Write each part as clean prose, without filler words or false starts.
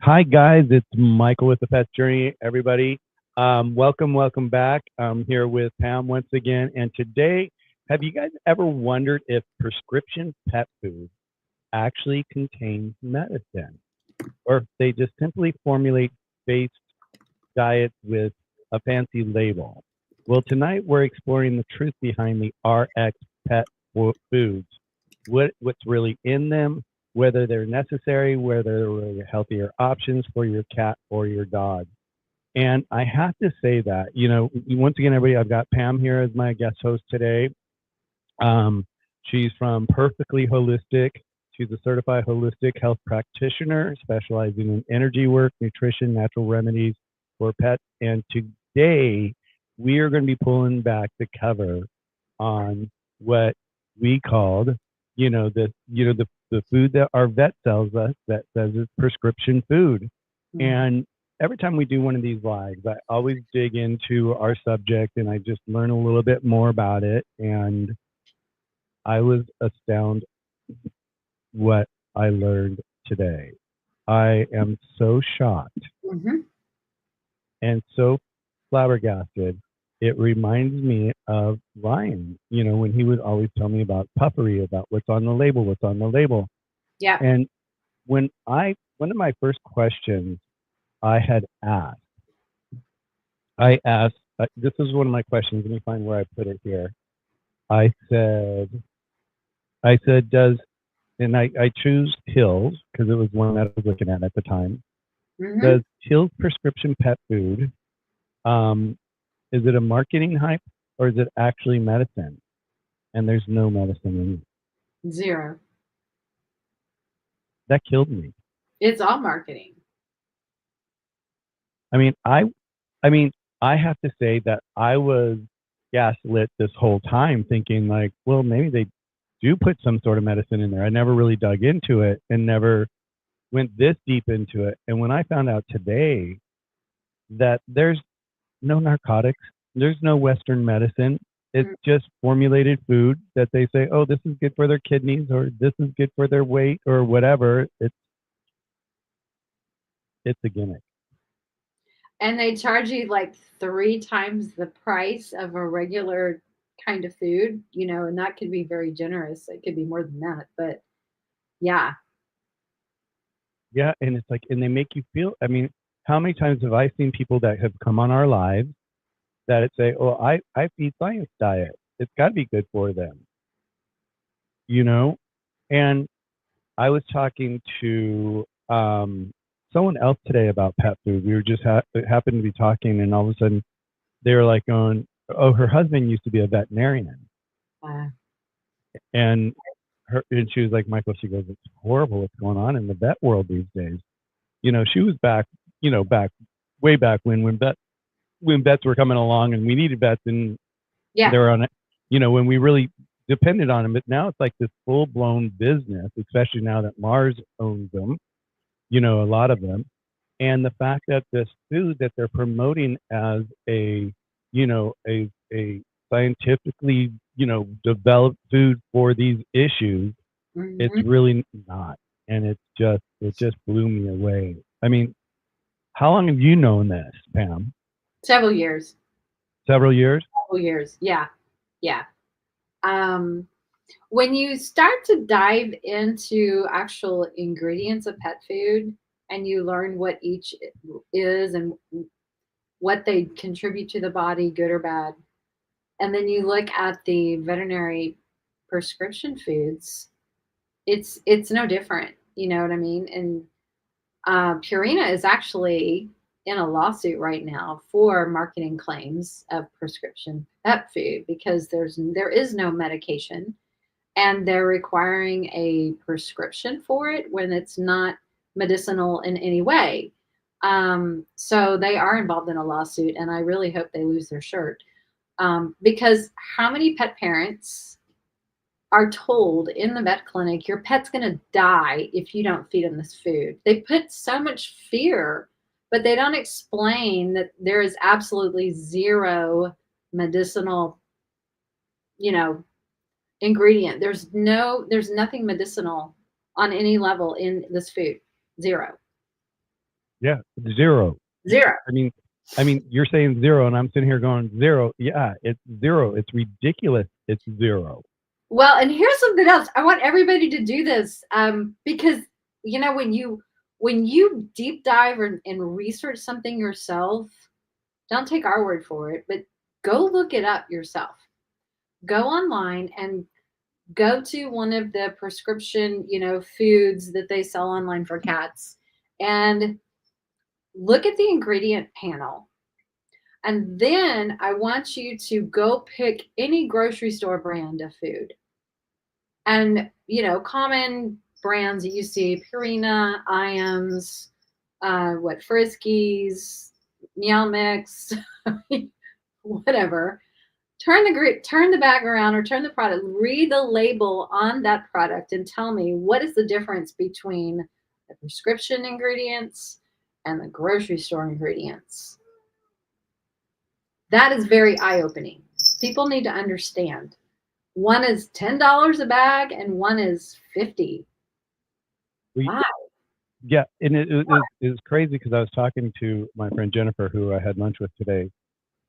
Hi, guys. It's Michael with the Pet Journey, everybody. Welcome back. I'm here with Pam once again. And today, have you guys ever wondered if prescription pet food actually contains medicine? Or if they just simply formulate based diets with a fancy label? Well, tonight we're exploring the truth behind the RX pet foods, what's really in them, whether they're necessary, whether they're really healthier options for your cat or your dog. And I have to say that, once again, everybody, I've got Pam here as my guest host today. Um, she's from Perfectly Holistic. She's a certified holistic health practitioner specializing in energy work, nutrition, natural remedies for pets. And today we are going to be pulling back the cover on what we called, the food that our vet sells us that says it's prescription food. And every time we do one of these lives, I always dig into our subject and I just learn a little bit more about it. And I was astounded what I learned today. I am so shocked Mm-hmm. and so flabbergasted. It reminds me of Ryan, when he would always tell me about puffery, about what's on the label, what's on the label. Yeah. And one of my first questions I had asked, this is one of my questions. Let me find where I put it here. I said, does, and I choose Hills because it was one that I was looking at the time. Mm-hmm. Does Hills prescription pet food, um, is it a marketing hype or is it actually medicine? And there's no medicine in it. Zero. That killed me. It's all marketing. I mean, I mean, I have to say that I was gaslit this whole time, thinking like, well, maybe they do put some sort of medicine in there. I never really dug into it and never went this deep into it. And when I found out today that there's no narcotics, there's no Western medicine. It's Mm. just formulated food that they say, oh, this is good for their kidneys or this is good for their weight or whatever. It's a gimmick. And they charge you like three times the price of a regular kind of food, and that could be very generous. It could be more than that, but yeah. Yeah, and it's like, and they make you feel. I mean, how many times have I seen people that have come on our lives that it say, "Oh, I feed science diet. It's got to be good for them," you know. And I was talking to someone else today about pet food. We were just happened to be talking, and all of a sudden they were like, "Going, oh, her husband used to be a veterinarian," Uh, and and she was like, "Michael," she goes, "It's horrible what's going on in the vet world these days." She was back, back way back when vets were coming along and we needed vets and yeah. they were on it, when we really depended on them. But now it's like this full blown business, especially now that Mars owns them, a lot of them. And the fact that this food that they're promoting as a scientifically, developed food for these issues, it's Hmm. really not. And it just blew me away. I mean, how long have you known this, Pam? Several years. Several years? Several years. Yeah. Yeah. Um, when you start to dive into actual ingredients of pet food and you learn what each is and what they contribute to the body, good or bad, and then you look at the veterinary prescription foods, it's no different. You know what I mean? And Purina is actually in a lawsuit right now for marketing claims of prescription pet food because there is no medication and they're requiring a prescription for it when it's not medicinal in any way. So they are involved in a lawsuit, and I really hope they lose their shirt. Because how many pet parents are told in the vet clinic, your pet's going to die if you don't feed them this food? They put so much fear, but they don't explain that there is absolutely zero medicinal, you know, ingredient. There's nothing medicinal on any level in this food. Zero. Yeah, zero. Zero. I mean, you're saying zero, and I'm sitting here going zero. Yeah, it's zero. It's ridiculous. It's zero. Well, and here's something else. I want everybody to do this because when you deep dive and research something yourself, don't take our word for it, but go look it up yourself. Go online and go to one of the prescription, foods that they sell online for cats and look at the ingredient panel. And then I want you to go pick any grocery store brand of food. And, common brands that you see, Purina, Iams, Friskies, Meow Mix, whatever. Turn the bag around or turn the product, read the label on that product and tell me what is the difference between the prescription ingredients and the grocery store ingredients. That is very eye-opening. People need to understand. One is $10 a bag and one is 50. Wow. Yeah, and it was crazy because I was talking to my friend Jennifer, who I had lunch with today,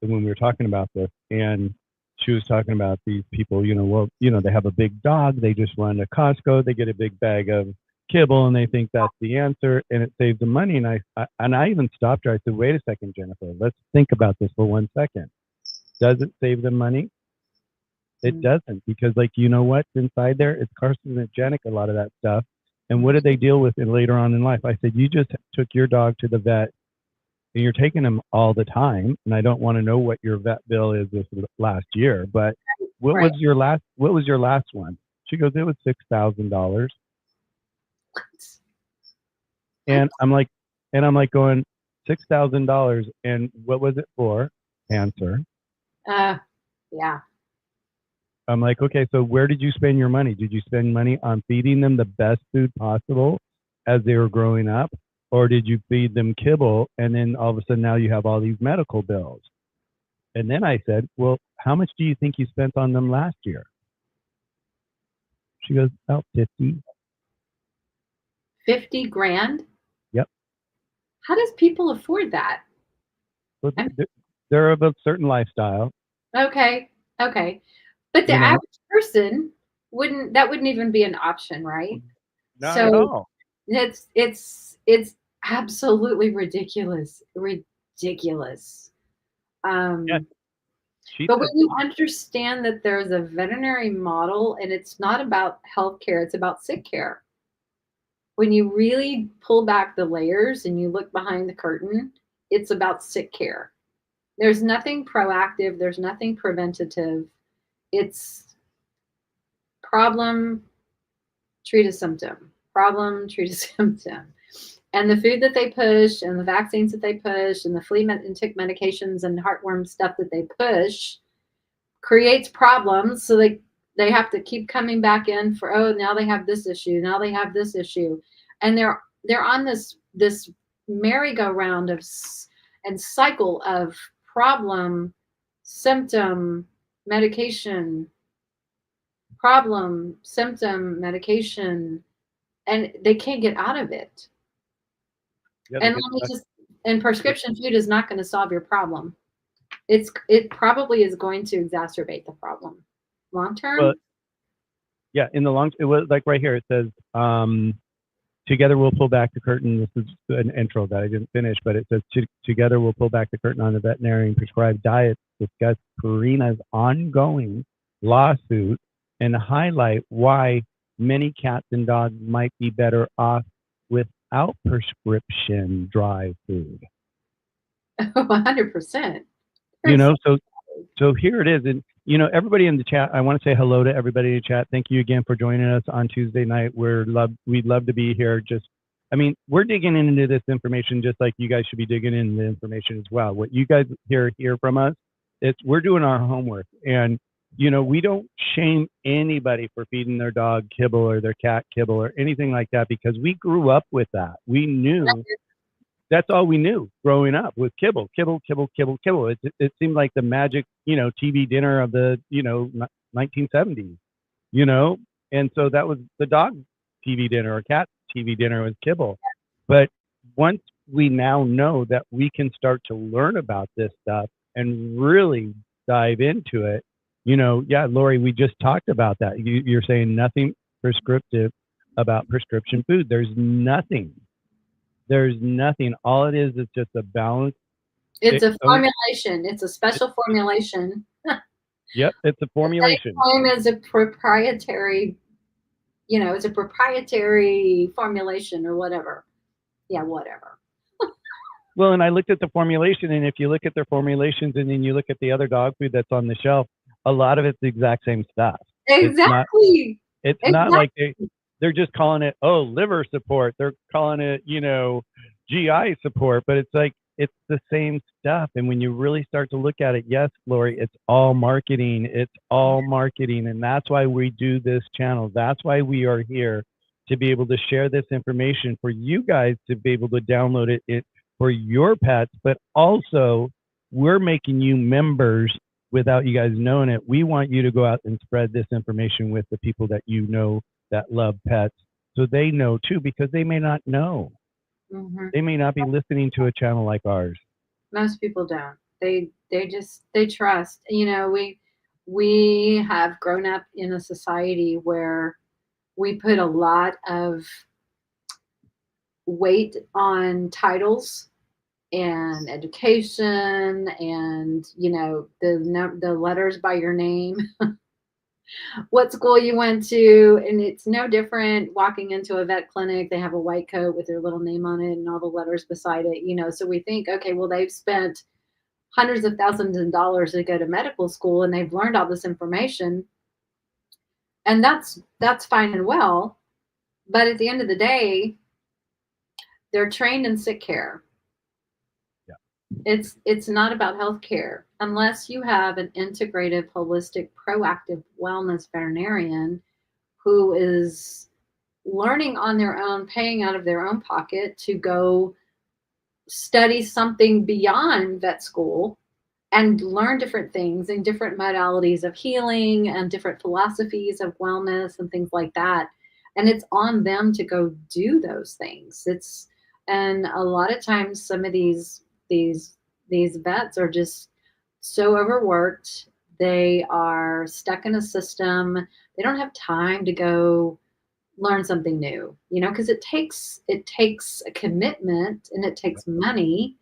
and when we were talking about this, and she was talking about these people, they have a big dog, they just run to Costco, they get a big bag of kibble, and they think that's the answer, and it saves them money. And I even stopped her. I said, "Wait a second, Jennifer, let's think about this for 1 second. Does it save them money? It doesn't, because what's inside there? It's carcinogenic, a lot of that stuff. And what did they deal with later on in life? I said, you just took your dog to the vet, and you're taking him all the time. And I don't want to know what your vet bill is this last year, but what was your last one? She goes, it was $6,000. And I'm like going, $6,000, and what was it for? Cancer. Yeah. I'm like, okay, so where did you spend your money? Did you spend money on feeding them the best food possible as they were growing up? Or did you feed them kibble, and then all of a sudden now you have all these medical bills? And then I said, well, how much do you think you spent on them last year? She goes, about 50. 50 grand? Yep. How does people afford that? Well, they're of a certain lifestyle. Okay. But the average person wouldn't even be an option, right? Not at all. It's absolutely ridiculous. Ridiculous. Yeah. But when you understand that there's a veterinary model and it's not about healthcare, it's about sick care. When you really pull back the layers and you look behind the curtain, it's about sick care. There's nothing proactive, there's nothing preventative. It's problem, treat a symptom. Problem, treat a symptom. And the food that they push and the vaccines that they push and the flea and tick medications and heartworm stuff that they push creates problems. So they have to keep coming back in for, oh, now they have this issue. Now they have this issue. And they're on this merry-go-round and cycle of problem, symptom, medication, problem, symptom, medication, and they can't get out of it. Yeah, and prescription food is not going to solve your problem. It probably is going to exacerbate the problem long term. Well, yeah, in the long, it was like right here. It says, together we'll pull back the curtain. This is an intro that I didn't finish, but it says, together we'll pull back the curtain on the veterinarian prescribed diets, discuss Purina's ongoing lawsuit, and highlight why many cats and dogs might be better off without prescription dry food. 100%. So here it is. And, everybody in the chat, I want to say hello to everybody in the chat. Thank you again for joining us on Tuesday night. We'd love to be here. We're digging into this information just like you guys should be digging into the information as well. What you guys hear from us, we're doing our homework. And, we don't shame anybody for feeding their dog kibble or their cat kibble or anything like that, because we grew up with that. We knew that's all we knew growing up was kibble. It seemed like the magic, TV dinner of the, 1970s, and so that was the dog TV dinner or cat TV dinner was kibble. But once we now know that we can start to learn about this stuff and really dive into it. Yeah, Lori, we just talked about that. You're saying nothing prescriptive about prescription food. There's nothing. There's nothing. All it is just a balance. It's It, a oh, formulation. It's a it, special formulation. yep, it's a They formulation. claim as a proprietary, it's a proprietary formulation or whatever. Yeah, whatever. Well, and I looked at the formulation, and if you look at their formulations and then you look at the other dog food that's on the shelf, a lot of it's the exact same stuff. It's not Exactly. it's not Exactly. like they're just calling it, oh, liver support. They're calling it, GI support, but it's like it's the same stuff. And when you really start to look at it, yes, Lori, it's all marketing. It's all marketing. And that's why we do this channel. That's why we are here, to be able to share this information for you guys to be able to download it for your pets, but also we're making you members without you guys knowing it. We want you to go out and spread this information with the people that that love pets, so they know too, because they may not know. Mhm. They may not be listening to a channel like ours. Most people don't. They trust. We have grown up in a society where we put a lot of weight on titles and education and the letters by your name, what school you went to, and it's no different walking into a vet clinic. They have a white coat with their little name on it and all the letters beside it. So we think, okay, well, they've spent hundreds of thousands of dollars to go to medical school and they've learned all this information, and that's fine and well, but at the end of the day, they're trained in sick care. Yeah. It's not about health care unless you have an integrative, holistic, proactive wellness veterinarian who is learning on their own, paying out of their own pocket to go study something beyond vet school and learn different things and different modalities of healing and different philosophies of wellness and things like that. And it's on them to go do those things. And a lot of times some of these vets are just so overworked. They are stuck in a system. They don't have time to go learn something new, because it takes a commitment and it takes money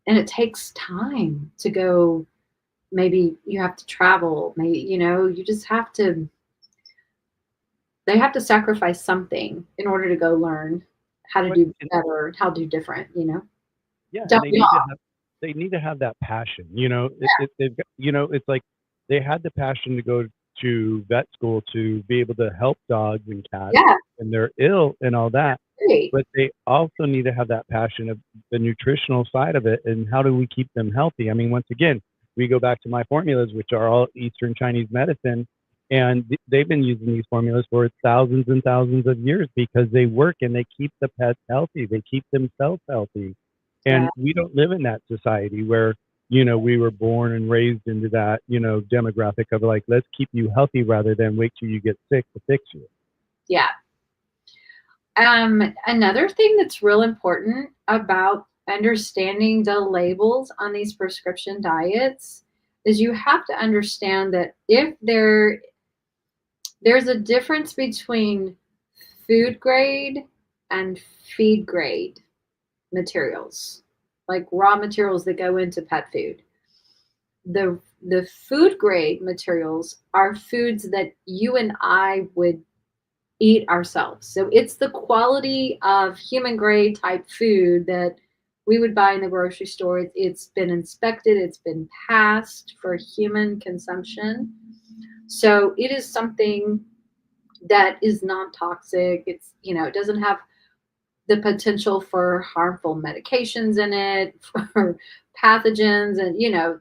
and it takes time to go. Maybe you have to travel, maybe you just have to they have to sacrifice something in order to go learn how to But do better, how to do different. yeah, and Don't we all? they need to have that passion. They've got, it's like they had the passion to go to vet school to be able to help dogs and cats, Yeah, and they're ill and all that. great. But they also need to have that passion of the nutritional side of it, and how do we keep them healthy? I mean, once again, we go back to my formulas, which are all Eastern Chinese medicine, and they've been using these formulas for thousands and thousands of years because they work and they keep the pets healthy, they keep themselves healthy. Yeah, And we don't live in that society where, we were born and raised into that, demographic of like, let's keep you healthy rather than wait till you get sick to fix you. yeah. Another thing that's real important about understanding the labels on these prescription diets is you have to understand that if there's a difference between food grade and feed grade materials, like raw materials that go into pet food. The food grade materials are foods that you and I would eat ourselves. So it's the quality of human grade type food that we would buy in the grocery store. It's been inspected, it's been passed for human consumption. So it is something that is non-toxic. It doesn't have the potential for harmful medications in it, for pathogens, and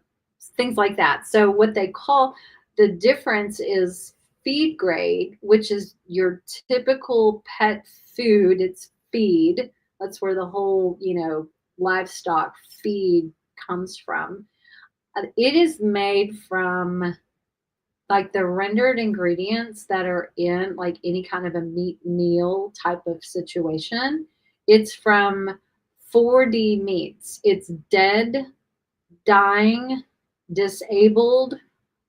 things like that. So what they call the difference is feed grade, which is your typical pet food. It's feed. That's where the whole livestock feed comes from. It is made from like the rendered ingredients that are in like any kind of a meat meal type of situation. It's from 4D meats. It's dead, dying, disabled,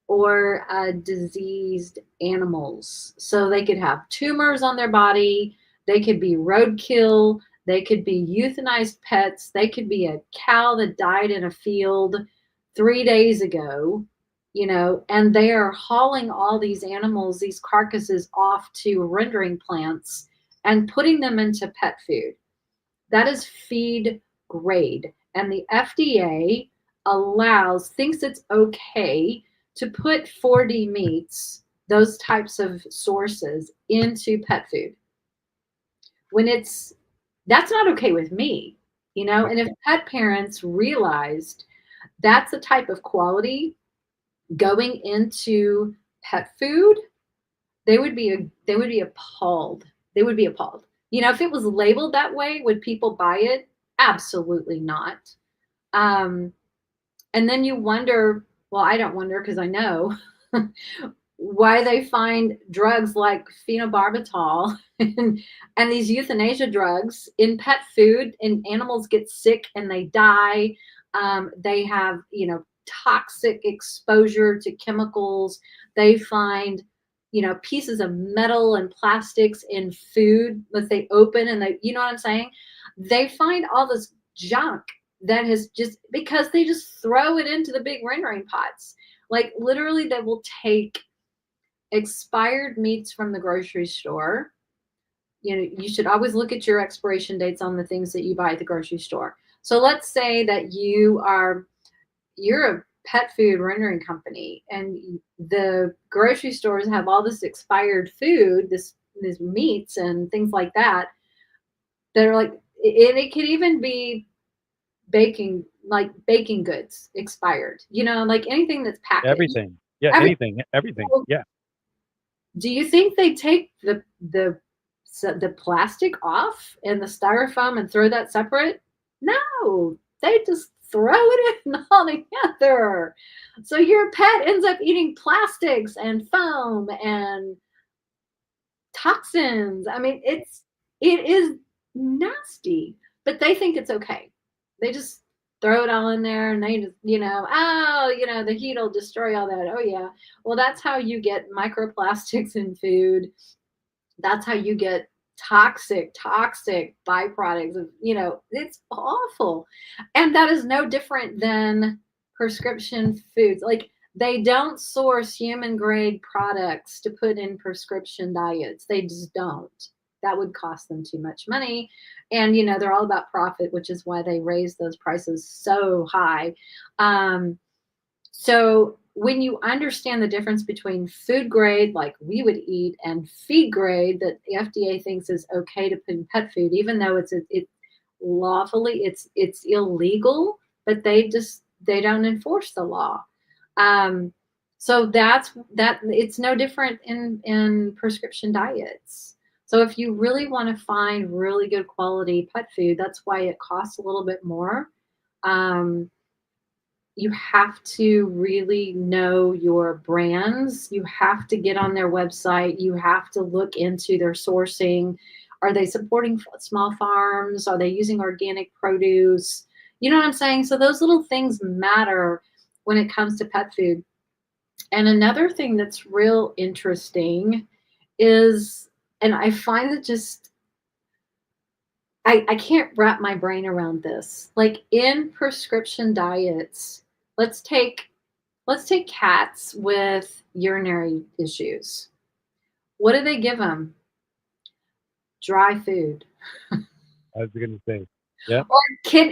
or diseased animals. So they could have tumors on their body, they could be roadkill, they could be euthanized pets, they could be a cow that died in a field 3 days ago, and they are hauling all these animals, these carcasses off to rendering plants and putting them into pet food. That is feed grade. And the FDA thinks it's okay to put 4D meats, those types of sources, into pet food. When that's not okay with me, and if pet parents realized that's a type of quality going into pet food, they would be appalled. They would be appalled. If it was labeled that way, would people buy it? Absolutely not. Um, and then you wonder, well, I don't wonder because I know why they find drugs like phenobarbital and these euthanasia drugs in pet food, and animals get sick and they die. They have, toxic exposure to chemicals. They find, pieces of metal and plastics in food that they open, and you know what I'm saying? They find all this junk that has just, because they just throw it into the big rendering pots. Like literally they will take expired meats from the grocery store. You should always look at your expiration dates on the things that you buy at the grocery store. So let's say that you're a pet food rendering company, and the grocery stores have all this expired food, these meats and things like that are like, it could even be baking goods expired, like anything that's packaged. Everything. Yeah, Every, anything, everything. so Yeah. do you think they take the plastic off and the styrofoam and throw that separate? No, they just throw it in all together. So your pet ends up eating plastics and foam and toxins. I mean, it is nasty, but they think it's okay. They just throw it all in there, and they just, the heat will destroy all that. Oh yeah. Well, that's how you get microplastics in food. That's how you get toxic byproducts of, it's awful. And that is no different than prescription foods. Like, they don't source human grade products to put in prescription diets. They just don't. That would cost them too much money. And, they're all about profit, which is why they raise those prices so high. So when you understand the difference between food grade, like we would eat, and feed grade that the FDA thinks is okay to put in pet food, even though it's lawfully, it's illegal, but they don't enforce the law. So that it's no different in prescription diets. So if you really want to find really good quality pet food, that's why it costs a little bit more. You have to really know your brands. You have to get on their website. You have to look into their sourcing. Are they supporting small farms? Are they using organic produce? You know what I'm saying? So those little things matter when it comes to pet food. And another thing that's real interesting is, and I find that just, I can't wrap my brain around this. Like in prescription diets, let's take cats with urinary issues. What do they give them? Dry food. I was going to say, yeah.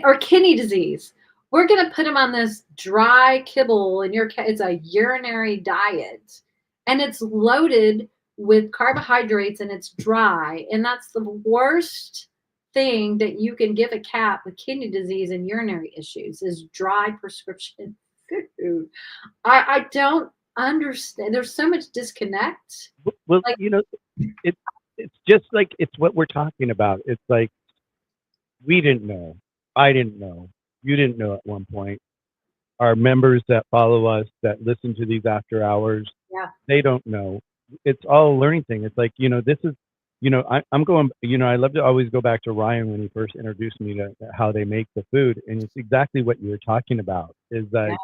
Or kidney disease. We're going to put them on this dry kibble, and it's a urinary diet, and it's loaded with carbohydrates, and it's dry, and that's the worst thing that you can give a cat with kidney disease and urinary issues is dry prescription food. I don't understand. There's so much disconnect. Well, it's just like, it's what we're talking about. It's like, we didn't know. I didn't know. You didn't know at one point. Our members that follow us, that listen to these after hours, Yeah. they don't know. It's all a learning thing. It's like, this I'm going, I love to always go back to Ryan when he first introduced me to how they make the food. And it's exactly what you were talking about is Yeah. like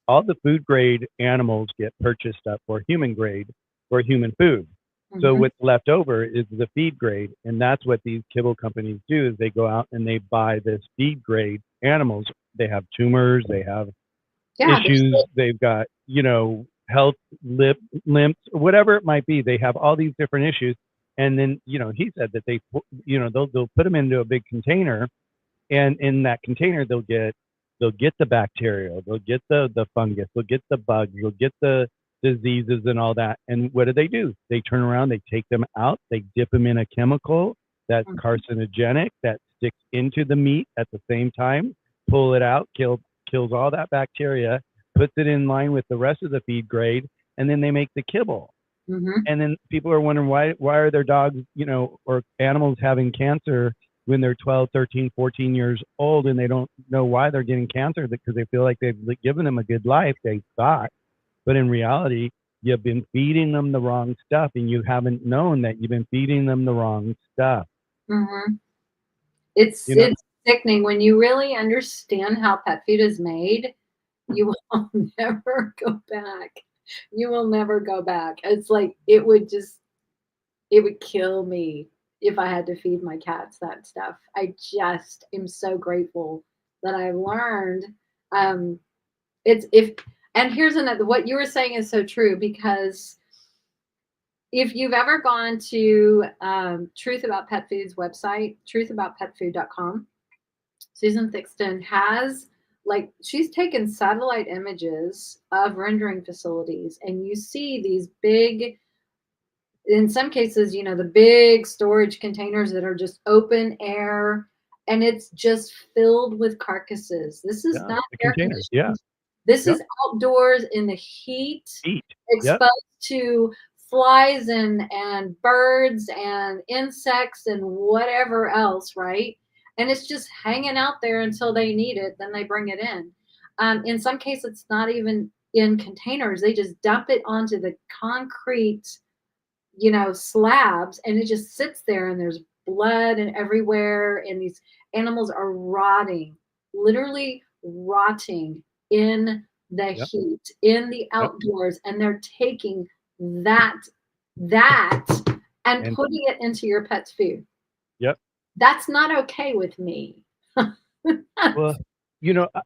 all the food grade animals get purchased up for human grade for human food. So Hmm. what's left over is the feed grade. And that's what these kibble companies do is they go out and they buy this feed grade animals. They have tumors, they have Yeah. issues, they've got, health limps, whatever it might be. They have all these different issues. And then, he said that they'll put them into a big container, and in that container they'll get the bacteria, they'll get the fungus, they'll get the bugs, they'll get the diseases and all that. And what do? They turn around, they take them out, they dip them in a chemical that's Mhm. carcinogenic that sticks into the meat at the same time, pull it out, kills all that bacteria, puts it in line with the rest of the feed grade, and then they make the kibble. Mhm. And then people are wondering why are their dogs, or animals having cancer when they're 12, 13, 14 years old, and they don't know why they're getting cancer because they feel like they've given them a good life, they thought. But in reality, you've been feeding them the wrong stuff, and you haven't known that you've been feeding them the wrong stuff. Mhm. It's You know, it's sickening when you really understand how pet food is made. You will never go back. You will never go back. It's like it would kill me if I had to feed my cats that stuff. I just am so grateful that I learned. Um, it's if and here's another what you were saying is so true because if you've ever gone to Truth About Pet Food's website, truthaboutpetfood.com, Susan Thixton has like she's taken satellite images of rendering facilities and you see these big, in some cases, the big storage containers that are just open air and it's just filled with carcasses. This is yeah, not the air containers, yeah, conditioned. This yep, is outdoors in the heat, eat, yep, exposed to flies and birds and insects and whatever else, right? And it's just hanging out there until they need it, then they bring it in. In some cases, it's not even in containers. They just dump it onto the concrete, slabs, and it just sits there and there's blood and everywhere. And these animals are rotting, literally rotting in the yep, heat, in the yep, outdoors. And they're taking that and and putting it into your pet's food. yep. That's not okay with me. Well,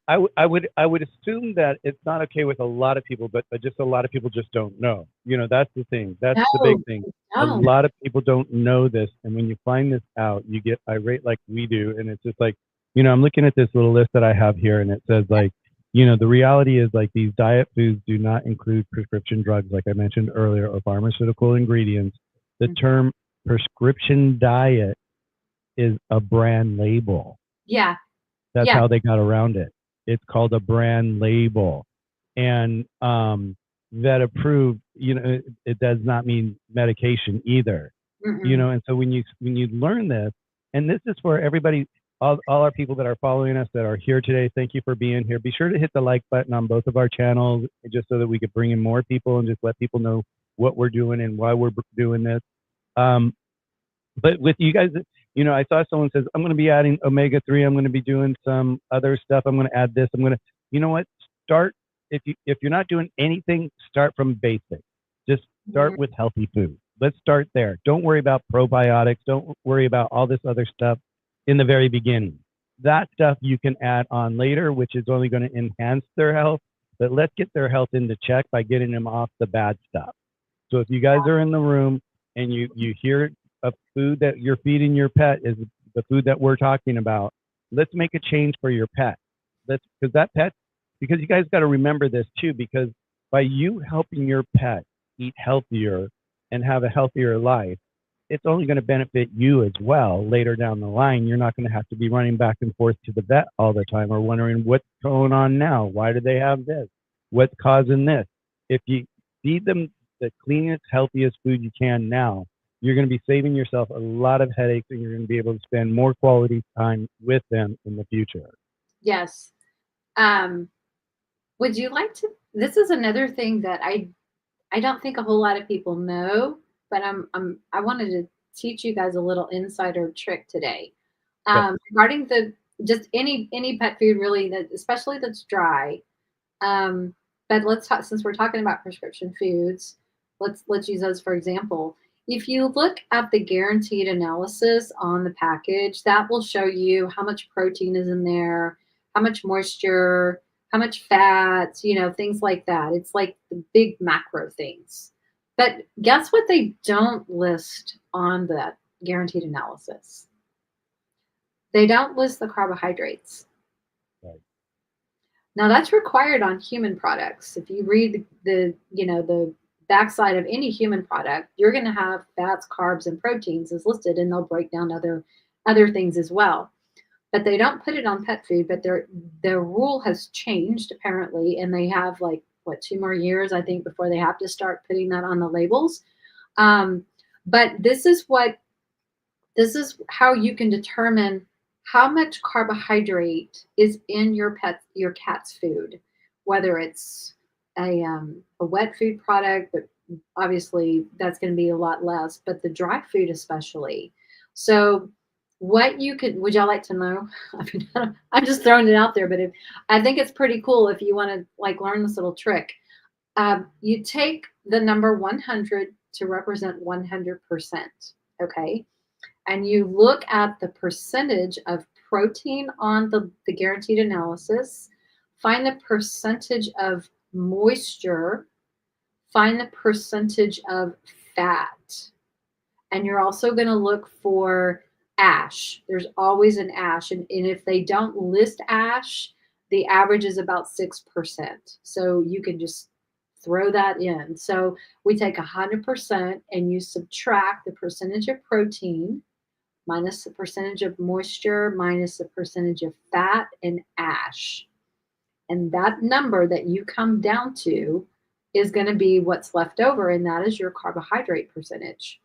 I would assume that it's not okay with a lot of people, but just a lot of people just don't know. That's the thing. That's the big No, thing. A don't. lot of people don't know this, and when you find this out, you get irate like we do, and it's just like, I'm looking at this little list that I have here, and it says like, the reality is like these diet foods do not include prescription drugs, like I mentioned earlier, or pharmaceutical ingredients. The term prescription diet is a brand label. Yeah, That's yeah. how they got around it. It's called a brand label. And that approved, it does not mean medication either. Mm-mm. And so when you learn this, and this is for everybody, all our people that are following us that are here today, thank you for being here. Be sure to hit the like button on both of our channels just so that we could bring in more people and just let people know what we're doing and why we're doing this. Um, but with you guys, I saw someone says, I'm going to be adding omega-3. I'm going to be doing some other stuff. I'm going to add this. I'm going to, you know what? Start, if you're not doing anything, start from basics. Just start Mhm. with healthy food. Let's start there. Don't worry about probiotics. Don't worry about all this other stuff in the very beginning. That stuff you can add on later, which is only going to enhance their health. But let's get their health into check by getting them off the bad stuff. So if you guys are in the room and you hear a food that you're feeding your pet is the food that we're talking about, let's make a change for your pet. Let's because you guys got to remember this too, because by you helping your pet eat healthier and have a healthier life, it's only going to benefit you as well later down the line. You're not going to have to be running back and forth to the vet all the time or wondering what's going on now. Why do they have this? What's causing this? If you feed them the cleanest, healthiest food you can now, you're going to be saving yourself a lot of headaches and you're going to be able to spend more quality time with them in the future. Yes. Um, would you like to? This is another thing that I don't think a whole lot of people know, but I wanted to. teach you guys a little insider trick today. Yes. Regarding the just any pet food really that especially that's dry. Um, but let's talk since we're talking about prescription foods, let's use those for example. If you look at the guaranteed analysis on the package, that will show you how much protein is in there, how much moisture, how much fat, things like that. It's like the big macro things. But guess what they don't list on that guaranteed analysis? They don't list the carbohydrates. Right. Now that's required on human products. If you read the backside of any human product, you're going to have fats, carbs, and proteins as listed, and they'll break down other things as well. But they don't put it on pet food. But their rule has changed apparently, and they have like what 2 more years I think before they have to start putting that on the labels. Um, but this is how you can determine how much carbohydrate is in your cat's food, whether it's a wet food product, but obviously that's going to be a lot less, but the dry food especially. So what you could would y'all like to know? I mean, I'm just throwing it out there, but I think it's pretty cool if you want to like learn this little trick. You take the number 100 to represent 100%. Okay, and you look at the percentage of protein on the guaranteed analysis, find the percentage of moisture, find the percentage of fat. And you're also going to look for ash. There's always an ash. And if they don't list ash, the average is about 6%. So you can just throw that in. So we take 100% and you subtract the percentage of protein minus the percentage of moisture, minus the percentage of fat and ash. And that number that you come down to is going to be what's left over, and that is your carbohydrate percentage.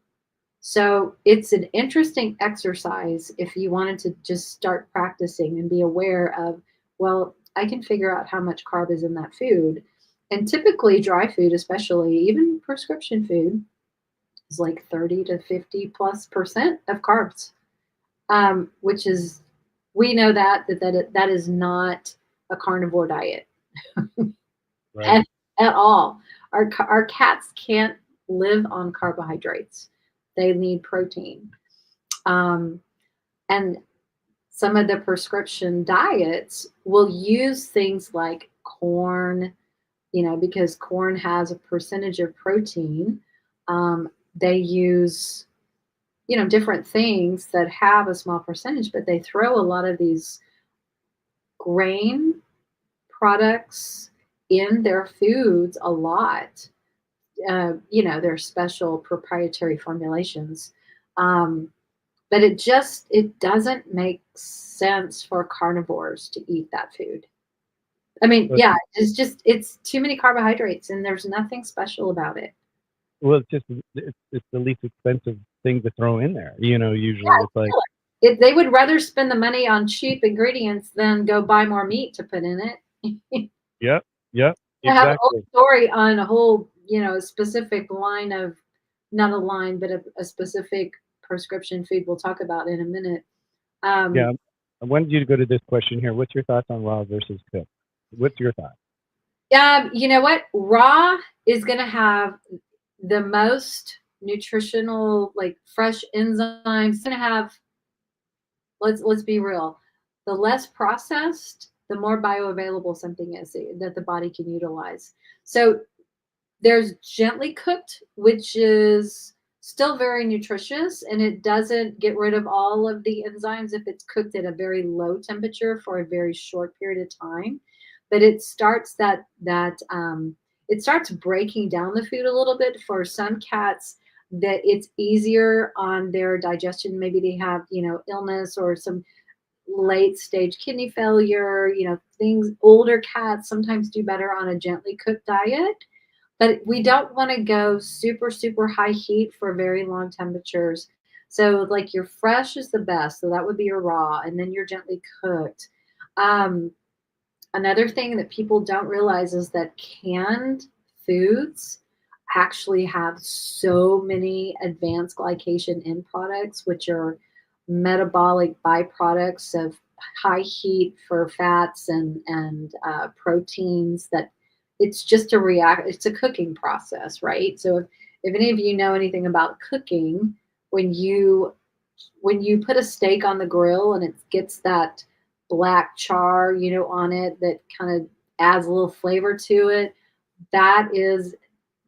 So it's an interesting exercise if you wanted to just start practicing and be aware of, well, I can figure out how much carb is in that food. And typically, dry food, especially even prescription food, is like 30 to 50+% of carbs, which is we know that is not a carnivore diet Right. at, at all. Our cats can't live on carbohydrates; they need protein. Um, and some of the prescription diets will use things like corn, because corn has a percentage of protein. They use different things that have a small percentage, but they throw a lot of these grain products in their foods a lot. Their special proprietary formulations. But it doesn't make sense for carnivores to eat that food. I mean, Well, yeah, it's too many carbohydrates and there's nothing special about it. well, it's the least expensive thing to throw in there. Yeah, Usually it's like, they would rather spend the money on cheap ingredients than go buy more meat to put in it. yep, yep, I have a whole exactly. story on a whole, specific line of, not a line, but a specific prescription food we'll talk about in a minute. Yeah. I wanted you to go to this question here. What's your thoughts on raw versus cooked? What's your thought? You know what? Raw is going to have the most nutritional, like fresh enzymes. It's going to have, let's be real, the less processed, the more bioavailable something is that the body can utilize. So there's gently cooked, which is still very nutritious, and it doesn't get rid of all of the enzymes if it's cooked at a very low temperature for a very short period of time. But it starts it starts breaking down the food a little bit for some cats that it's easier on their digestion. Maybe they have, illness or some late stage kidney failure, things. Older cats sometimes do better on a gently cooked diet, but we don't want to go super, super high heat for very long temperatures. So, like your fresh is the best. So, that would be your raw, and then your gently cooked. Um, Another thing that people don't realize is that canned foods actually have so many advanced glycation end products, which are metabolic byproducts of high heat for fats and proteins. That it's just a react. It's a cooking process, right? So if any of you know anything about cooking, when you when you put a steak on the grill and it gets that black char, on it that kind of adds a little flavor to it, that is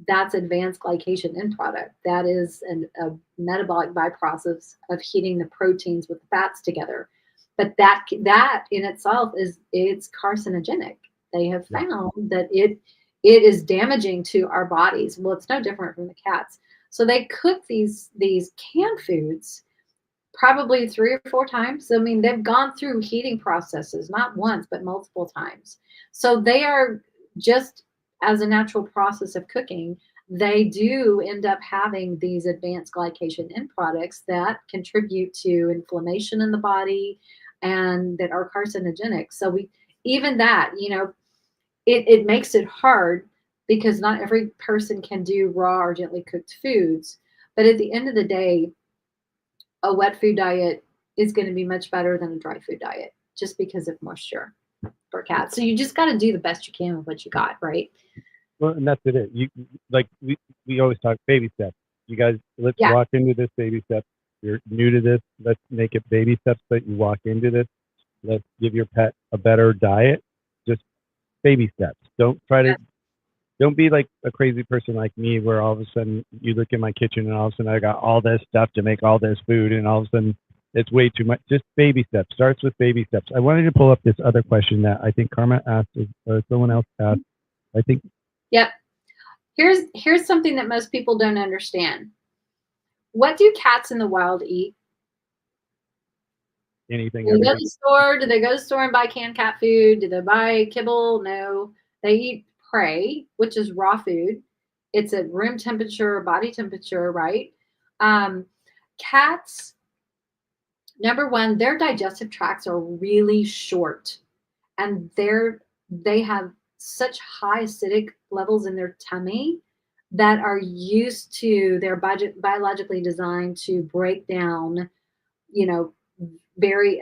that's advanced glycation end product. That is a metabolic byprocess of heating the proteins with the fats together. But that in itself it's carcinogenic. They have Yeah. found that it is damaging to our bodies. Well, it's no different from the cats. So they cook these canned foods probably 3 or 4 times. I mean, they've gone through heating processes, not once, but multiple times. So they are just as a natural process of cooking, they do end up having these advanced glycation end products that contribute to inflammation in the body and that are carcinogenic. So we even that, it makes it hard because not every person can do raw or gently cooked foods. But at the end of the day, a wet food diet is going to be much better than a dry food diet just because of moisture for cats. So you just got to do the best you can with what you got, right? Well, and that's it. Like we always talk baby steps. You guys, let's Yeah. walk into this baby steps. You're new to this. Let's make it baby steps that you walk into this. Let's give your pet a better diet. Just baby steps. Don't be like a crazy person like me where all of a sudden you look in my kitchen and all of a sudden I got all this stuff to make all this food and all of a sudden it's way too much. Just baby steps. Starts with baby steps. I wanted to pull up this other question that I think Karma asked or someone else asked. I think Yep. Here's something that most people don't understand. What do cats in the wild eat? anything, Do they go to everything. the store? Do they go to the store and buy canned cat food? Do they buy kibble? No. They eat prey, which is raw food. It's at room temperature, body temperature, right? Um, Cats, number one, their digestive tracts are really short, and they have such high acidic levels in their tummy that are used to they're biologically designed to break down, you know, very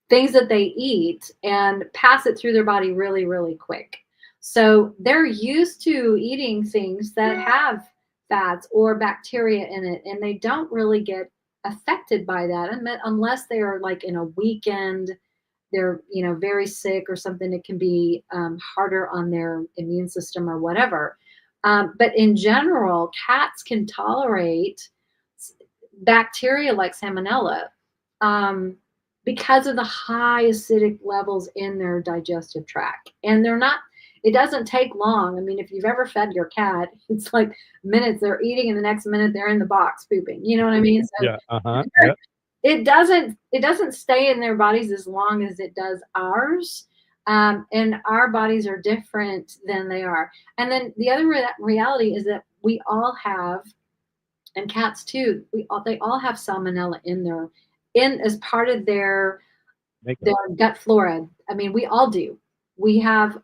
things that they eat and pass it through their body really, really quick. So they're used to eating things that have fats or bacteria in it, and they don't really get affected by that unless they are like in a weekend, they're very sick or something. It can be harder on their immune system or whatever. But in general, cats can tolerate bacteria like salmonella. Um, because of the high acidic levels in their digestive tract. And it doesn't take long. I mean, if you've ever fed your cat, it's like minutes they're eating and the next minute they're in the box pooping. You know what I mean? So Yeah. Yep. it doesn't stay in their bodies as long as it does ours. And our bodies are different than they are. And then the other reality is that we all have, and cats too, they all have salmonella in as part of their gut flora. I mean, we all do. We have,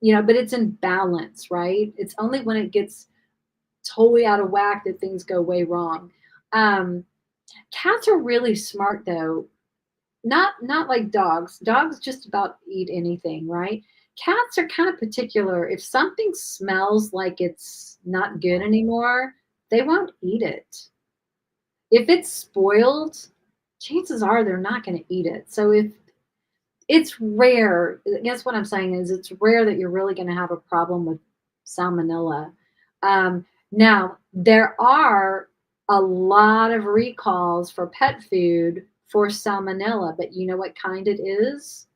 but it's in balance, right? It's only when it gets totally out of whack that things go way wrong. Cats are really smart though. Not like dogs. Dogs just about eat anything, right? Cats are kind of particular. If something smells like it's not good anymore, they won't eat it. If it's spoiled, chances are they're not going to eat it. So if it's rare, I guess what I'm saying is it's rare that you're really going to have a problem with salmonella. Now, there are a lot of recalls for pet food for salmonella, but you know what kind it is?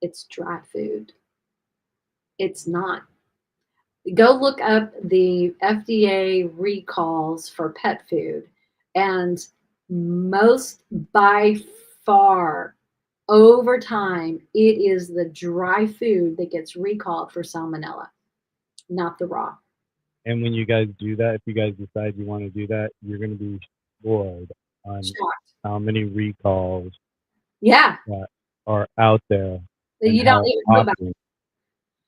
It's dry food. It's not. Go look up the FDA recalls for pet food, and most by far over time, it is the dry food that gets recalled for salmonella, not the raw. And when you guys do that, if you guys decide you want to do that, you're going to be floored on Shocked. how many recalls Yeah, that are out there that and you don't how even know about. often.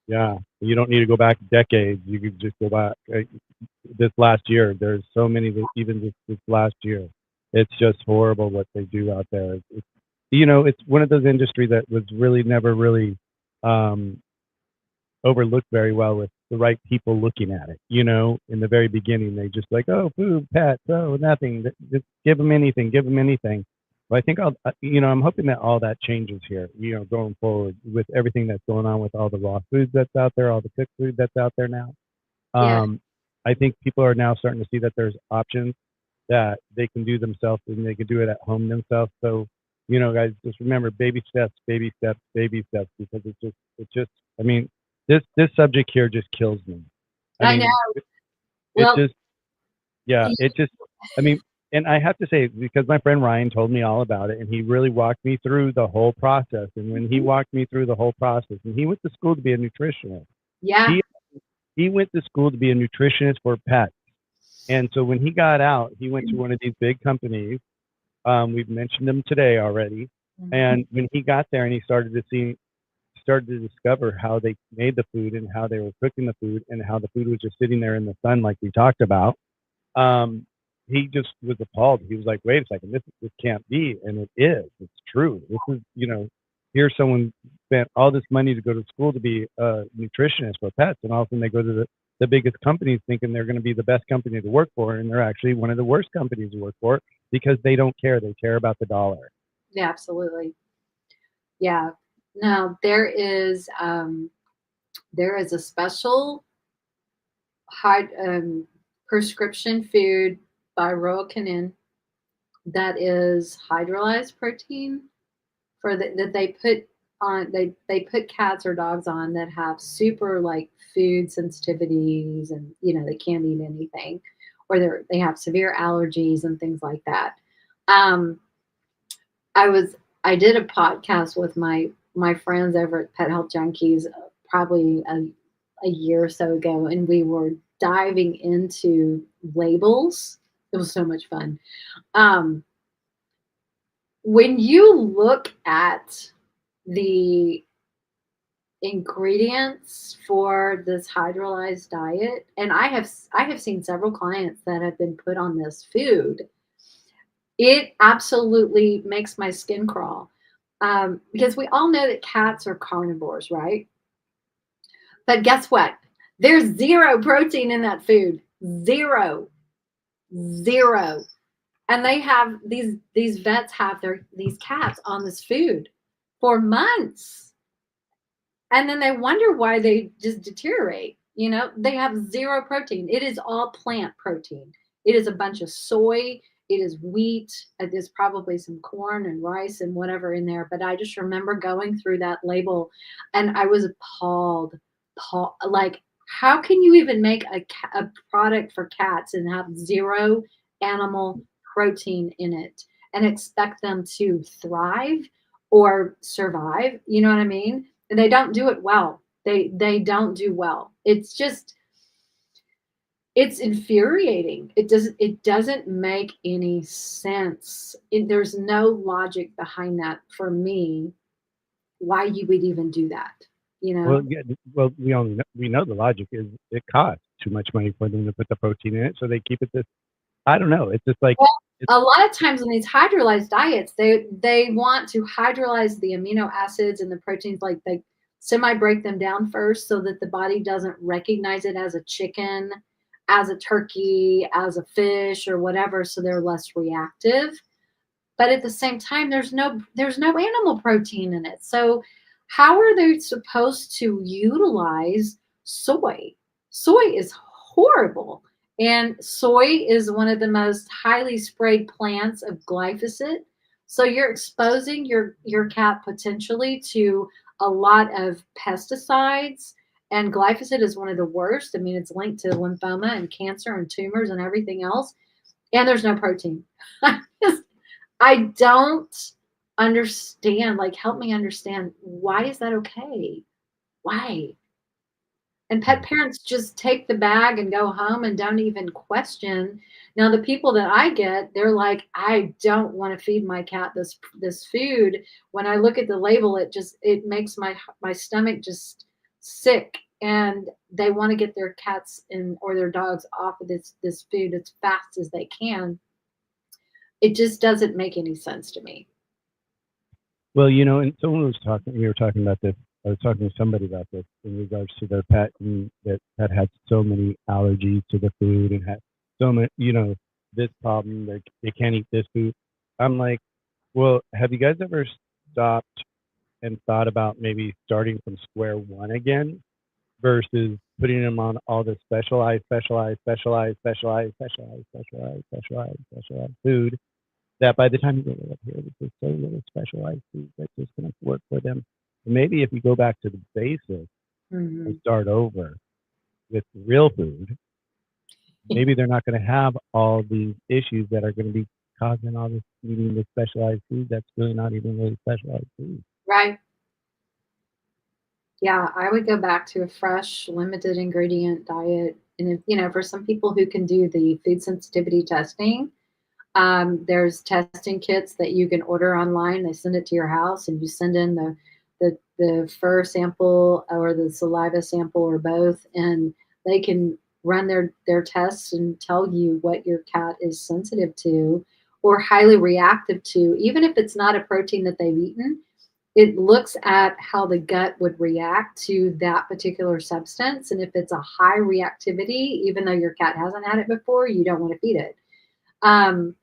Yeah. You don't need to go back decades. You could just go back this last year. There's so many that even this last year. It's just horrible what they do out there. It's one of those industries that was really never really um, overlooked very well with the right people looking at it. In the very beginning, they just like, oh, food, pets, oh, nothing. Just give them anything, give them anything. But I think I'm hoping that all that changes here. Going forward with everything that's going on with all the raw foods that's out there, all the cooked food that's out there now. Yeah, Um, I think people are now starting to see that there's options that they can do themselves and they can do it at home themselves. So, guys, just remember baby steps, baby steps, baby steps, because it's just, I mean, this subject here just kills me. I I know. mean, it Well, just, yeah, it just, I mean, and I have to say, because my friend Ryan told me all about it and he really walked me through the whole process. And when he walked me through the whole process, and he went to school to be a nutritionist, yeah. he, he went to school to be a nutritionist for pets. And so when he got out, he went to one of these big companies. We've mentioned them today already. Mhm. And when he got there and he started to discover how they made the food and how they were cooking the food and how the food was just sitting there in the sun, like we talked about, um, he just was appalled. He was like, "Wait a second, this can't be," and it is. It's true. This is, here someone spent all this money to go to school to be a nutritionist for pets, and all of a sudden they go to the biggest companies thinking they're going to be the best company to work for, and they're actually one of the worst companies to work for because they don't care. They care about the dollar. Yeah, absolutely. Yeah. Now there is a special high prescription food by Royal Canin that is hydrolyzed protein that they put on they put cats or dogs on that have super like food sensitivities, and they can't eat anything, or they have severe allergies and things like that. um I was I did a podcast with my friends over at Pet Health Junkies, probably a year or so ago, and we were diving into labels. It was so much fun. Um, when you look at the ingredients for this hydrolyzed diet, and I have seen several clients that have been put on this food, it absolutely makes my skin crawl. Because we all know that cats are carnivores, right? But guess what? There's zero protein in that food. Zero. Zero. And they have these vets have these cats on this food for months. And then they wonder why they just deteriorate. They have zero protein. It is all plant protein. It is a bunch of soy. It is wheat. There's probably some corn and rice and whatever in there. But I just remember going through that label, and I was appalled. Like, how can you even make a product for cats and have zero animal protein in it and expect them to thrive or survive? You know what I mean? And they don't do it well. They don't do well. It's infuriating. It doesn't make any sense. There's no logic behind that for me, why you would even do that, you Well, know? yeah, well, we know the logic is it costs too much money for them to put the protein in it, so they keep it this. I don't know. It's just like Well, it's a lot of times in these hydrolyzed diets, they want to hydrolyze the amino acids and the proteins, like they semi break them down first so that the body doesn't recognize it as a chicken, as a turkey, as a fish or whatever, so they're less reactive. But at the same time, there's no animal protein in it. So how are they supposed to utilize soy? Soy is horrible. And soy is one of the most highly sprayed plants of glyphosate. So you're exposing your cat potentially to a lot of pesticides. And glyphosate is one of the worst. I mean, it's linked to lymphoma and cancer and tumors and everything else. And there's no protein. I don't understand. Like, help me understand, why is that okay? Why? And pet parents just take the bag and go home and don't even question. Now, the people that I get, they're like, I don't want to feed my cat this food. When I look at the label, it makes my stomach just sick. and they want to get their cats and or their dogs off of this food as fast as they can. It just doesn't make any sense to me. Well, and someone was talking. We were talking about this. I was talking to somebody about this in regards to their pet, and that had so many allergies to the food and had so many, this problem. They can't eat this food. I'm like, well, have you guys ever stopped and thought about maybe starting from square one again versus putting them on all the specialized food that by the time you go up here, this is so little specialized food that's just going to work for them. And maybe if you go back to the basics and Mhm. start over with real food, maybe they're not going to have all these issues that are going to be causing all this eating the specialized food that's really not even really specialized food. Right. Yeah, I would go back to a fresh, limited ingredient diet. And if, for some people who can do the food sensitivity testing, there's testing kits that you can order online. They send it to your house, and you send in the fur sample or the saliva sample or both, and they can run their tests and tell you what your cat is sensitive to or highly reactive to, even if it's not a protein that they've eaten. It looks at how the gut would react to that particular substance. And if it's a high reactivity, even though your cat hasn't had it before, you don't want to feed it. Um,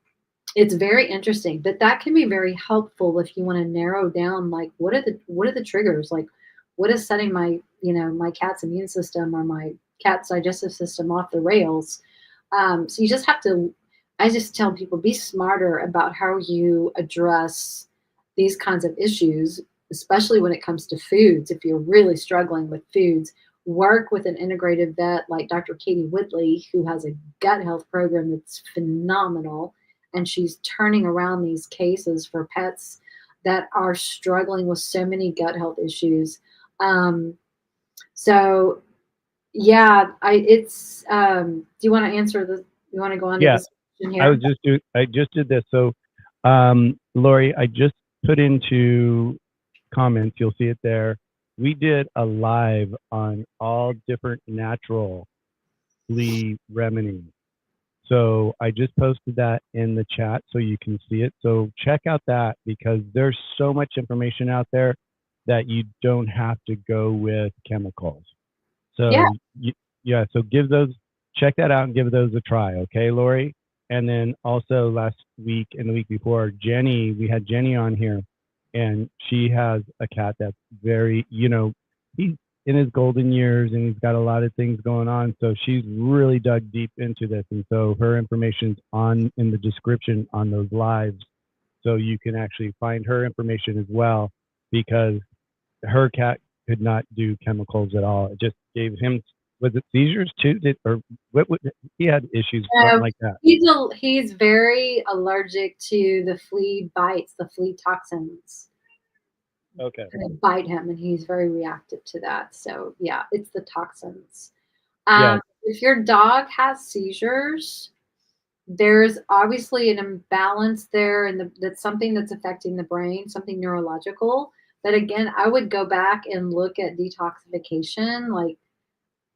it's very interesting, but that can be very helpful if you want to narrow down like what are the triggers? Like what is setting my cat's immune system or my cat's digestive system off the rails? So you just have to I just tell people be smarter about how you address these kinds of issues, especially when it comes to foods. If you're really struggling with foods, work with an integrative vet like Dr. Katie Whitley, who has a gut health program that's phenomenal, and she's turning around these cases for pets that are struggling with so many gut health issues. Um, so yeah, do you want to answer the, you want to go on to Yeah, this question here? I just did this. So, Lori, I just put into comments. You'll see it there. We did a live on all different natural flea remedies. So I just posted that in the chat so you can see it. So check out that because there's so much information out there that you don't have to go with chemicals. Yeah. So yeah, so check that out and give those a try, okay, Lori? And then also last week and the week before, we had Jenny on here, and she has a cat that's very, he's in his golden years and he's got a lot of things going on. So she's really dug deep into this, and so her information's on in the description on those lives, so you can actually find her information as well because her cat could not do chemicals at all. It just gave him, was it seizures too? Or what he had issues, something So like that. he's very allergic to the flea bites, the flea toxins Okay. that bite him, and he's very reactive to that. So yeah, it's the toxins. Yeah. If your dog has seizures, there's obviously an imbalance there, and that's something that's affecting the brain, something neurological. But again, I would go back and look at detoxification, like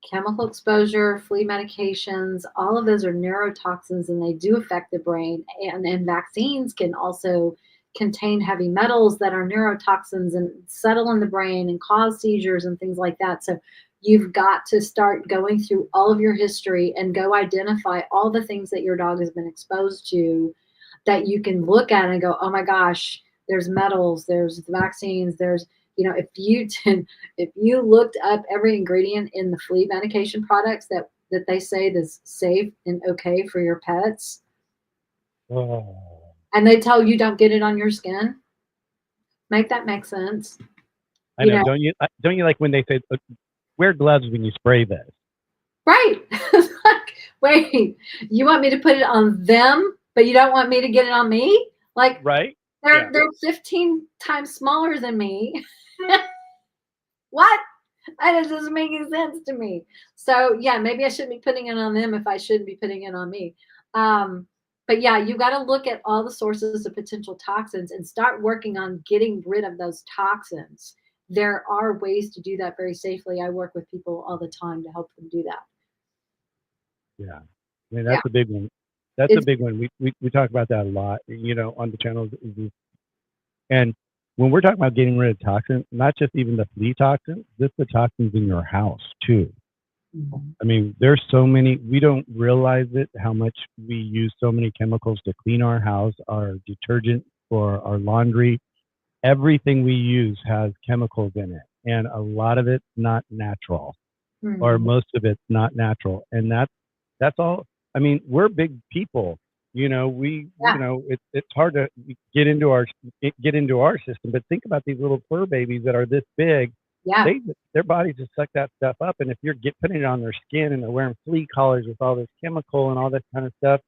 chemical exposure, flea medications, all of those are neurotoxins and they do affect the brain. And vaccines can also contain heavy metals that are neurotoxins and settle in the brain and cause seizures and things like that. So you've got to start going through all of your history and go identify all the things that your dog has been exposed to that you can look at and go, oh my gosh, there's metals, there's vaccines, there's, if you did, if you looked up every ingredient in the flea medication products that they say is safe and okay for your pets, Oh, and they tell you don't get it on your skin, make that make sense. I You know. know, Don't you like when they say wear gloves when you spray this? right? Like, wait, you want me to put it on them, but you don't want me to get it on me? Like Right? they're Yeah. they're 15 times smaller than me. What? That doesn't make any sense to me. So yeah, maybe I shouldn't be putting it on them if I shouldn't be putting it on me. Um, but yeah, you got to look at all the sources of potential toxins and start working on getting rid of those toxins. there are ways to do that very safely. I work with people all the time to help them do that. Yeah. I mean, Yeah, that's a big one. That's a it's big one. We talk about that a lot, on the channels. And when we're talking about getting rid of toxins, not just even the flea toxins, just the toxins in your house too. Mhm. I mean, there's so many, we don't realize it, how much we use so many chemicals to clean our house, our detergent for our laundry. Everything we use has chemicals in it, and a lot of it's not natural, or Mhm. most of it's not natural. And that's all. I mean, we're big people. Yeah, It's hard to get into our system. But think about these little fur babies that are this big. yeah, Their bodies just suck that stuff up, and if you're putting it on their skin and they're wearing flea collars with all this chemical and all this kind of stuff,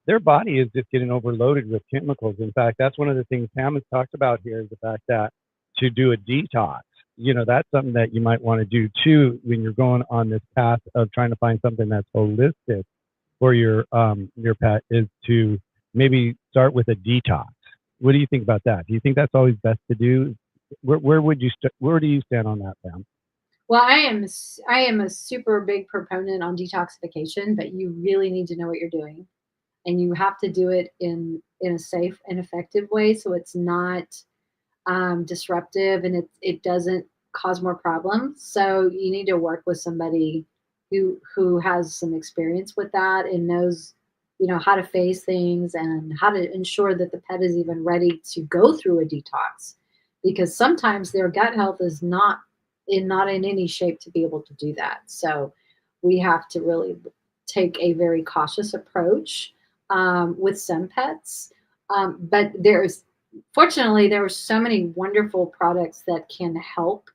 their body is just getting overloaded with chemicals. In fact, that's one of the things Pam has talked about here is the fact that to do a detox, that's something that you might want to do too when you're going on this path of trying to find something that's holistic for your pet, is to maybe start with a detox. What do you think about that? Do you think that's always best to do? Where do you stand on that, Pam? well, I am a super big proponent on detoxification, but you really need to know what you're doing, and you have to do it in a safe and effective way, so it's not disruptive, and it doesn't cause more problems. So you need to work with somebody who has some experience with that and knows, how to face things and how to ensure that the pet is even ready to go through a detox, because sometimes their gut health is not in any shape to be able to do that. So we have to really take a very cautious approach with some pets. But fortunately, there are so many wonderful products that can help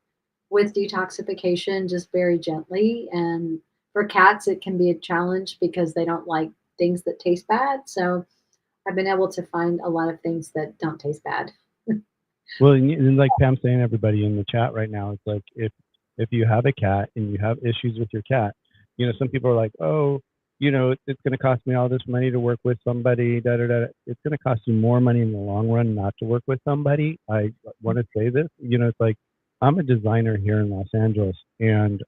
with detoxification just very gently. And for cats, it can be a challenge because they don't like things that taste bad. So I've been able to find a lot of things that don't taste bad. Well, and like Pam's saying, everybody in the chat right now, it's like if you have a cat and you have issues with your cat, some people are like, oh, it's going to cost me all this money to work with somebody. Da da da. It's going to cost you more money in the long run not to work with somebody. I want to say this. It's like I'm a designer here in Los Angeles, and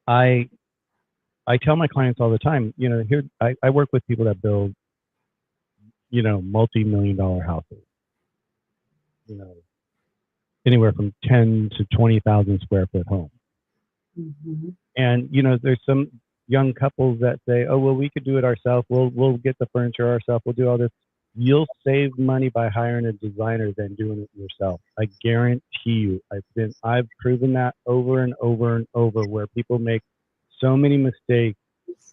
I I tell my clients all the time, here I work with people that build, multi-million-dollar houses. You know, anywhere from 10 to 20,000 square foot homes. Mhm. And there's some young couples that say, "Oh, well, we could do it ourselves. We'll get the furniture ourselves. We'll do all this." You'll save money by hiring a designer than doing it yourself. I guarantee you. I've proven that over and over and over, where people make so many mistakes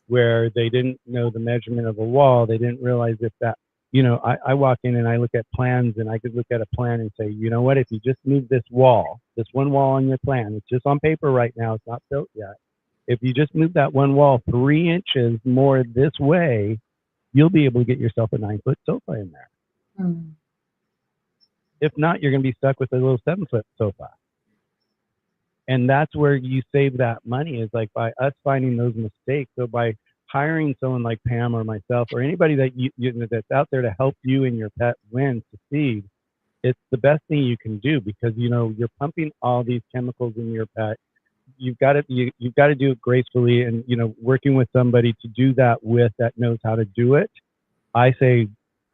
where they didn't know the measurement of a wall. They didn't realize if that, I walk in and I look at plans, and I could look at a plan and say, you know what, if you just move this wall, this one wall on your plan, it's just on paper right now, it's not built yet. If you just move that one wall 3 inches more this way, you'll be able to get yourself a 9-foot sofa in there. Mm. If not, you're going to be stuck with a little 7-foot sofa. And that's where you save that money, is like by us finding those mistakes. So by hiring someone like Pam or myself or anybody that that's out there to help you and your pet win, succeed, it's the best thing you can do, because you're pumping all these chemicals in your pet. You've got to do it gracefully, and working with somebody to do that with, that knows how to do it. I say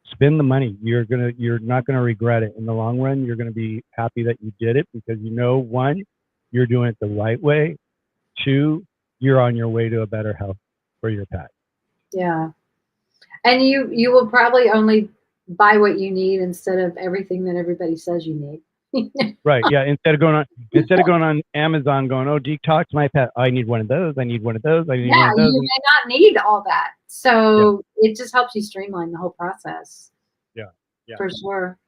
spend the money. You're not gonna regret it in the long run. You're gonna be happy that you did it, because one, you're doing it the right way. Two, you're on your way to a better health for your pet. Yeah. And you will probably only buy what you need instead of everything that everybody says you need. Right. Yeah. Instead of going on Amazon going, oh, detox my pet. I need one of those. I need one of those. I need Yeah, one of those. you may not need all that. Yeah. So it just helps you streamline the whole process Yeah. Yeah. for sure.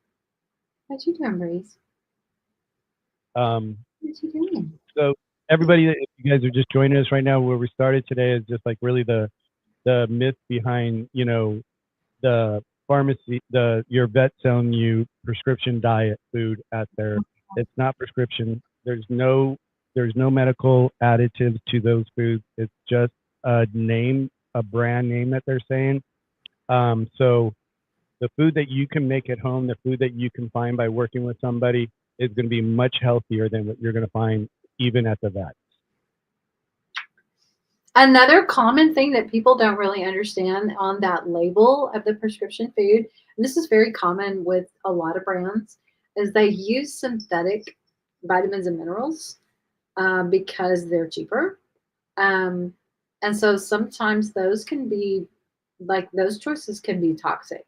What you doing, Breeze? Um, What you doing? so everybody, if you guys are just joining us right now, where we started today is just like really the myth behind, the pharmacy, your vet selling you prescription diet food out there. It's not prescription. There's no medical additives to those foods. It's just a name, a brand name that they're saying. So the food that you can make at home, the food that you can find by working with somebody, is going to be much healthier than what you're going to find even at the vet. Another common thing that people don't really understand on that label of the prescription food, and this is very common with a lot of brands, is they use synthetic vitamins and minerals because they're cheaper. Um, and so sometimes those can be like those choices can be toxic.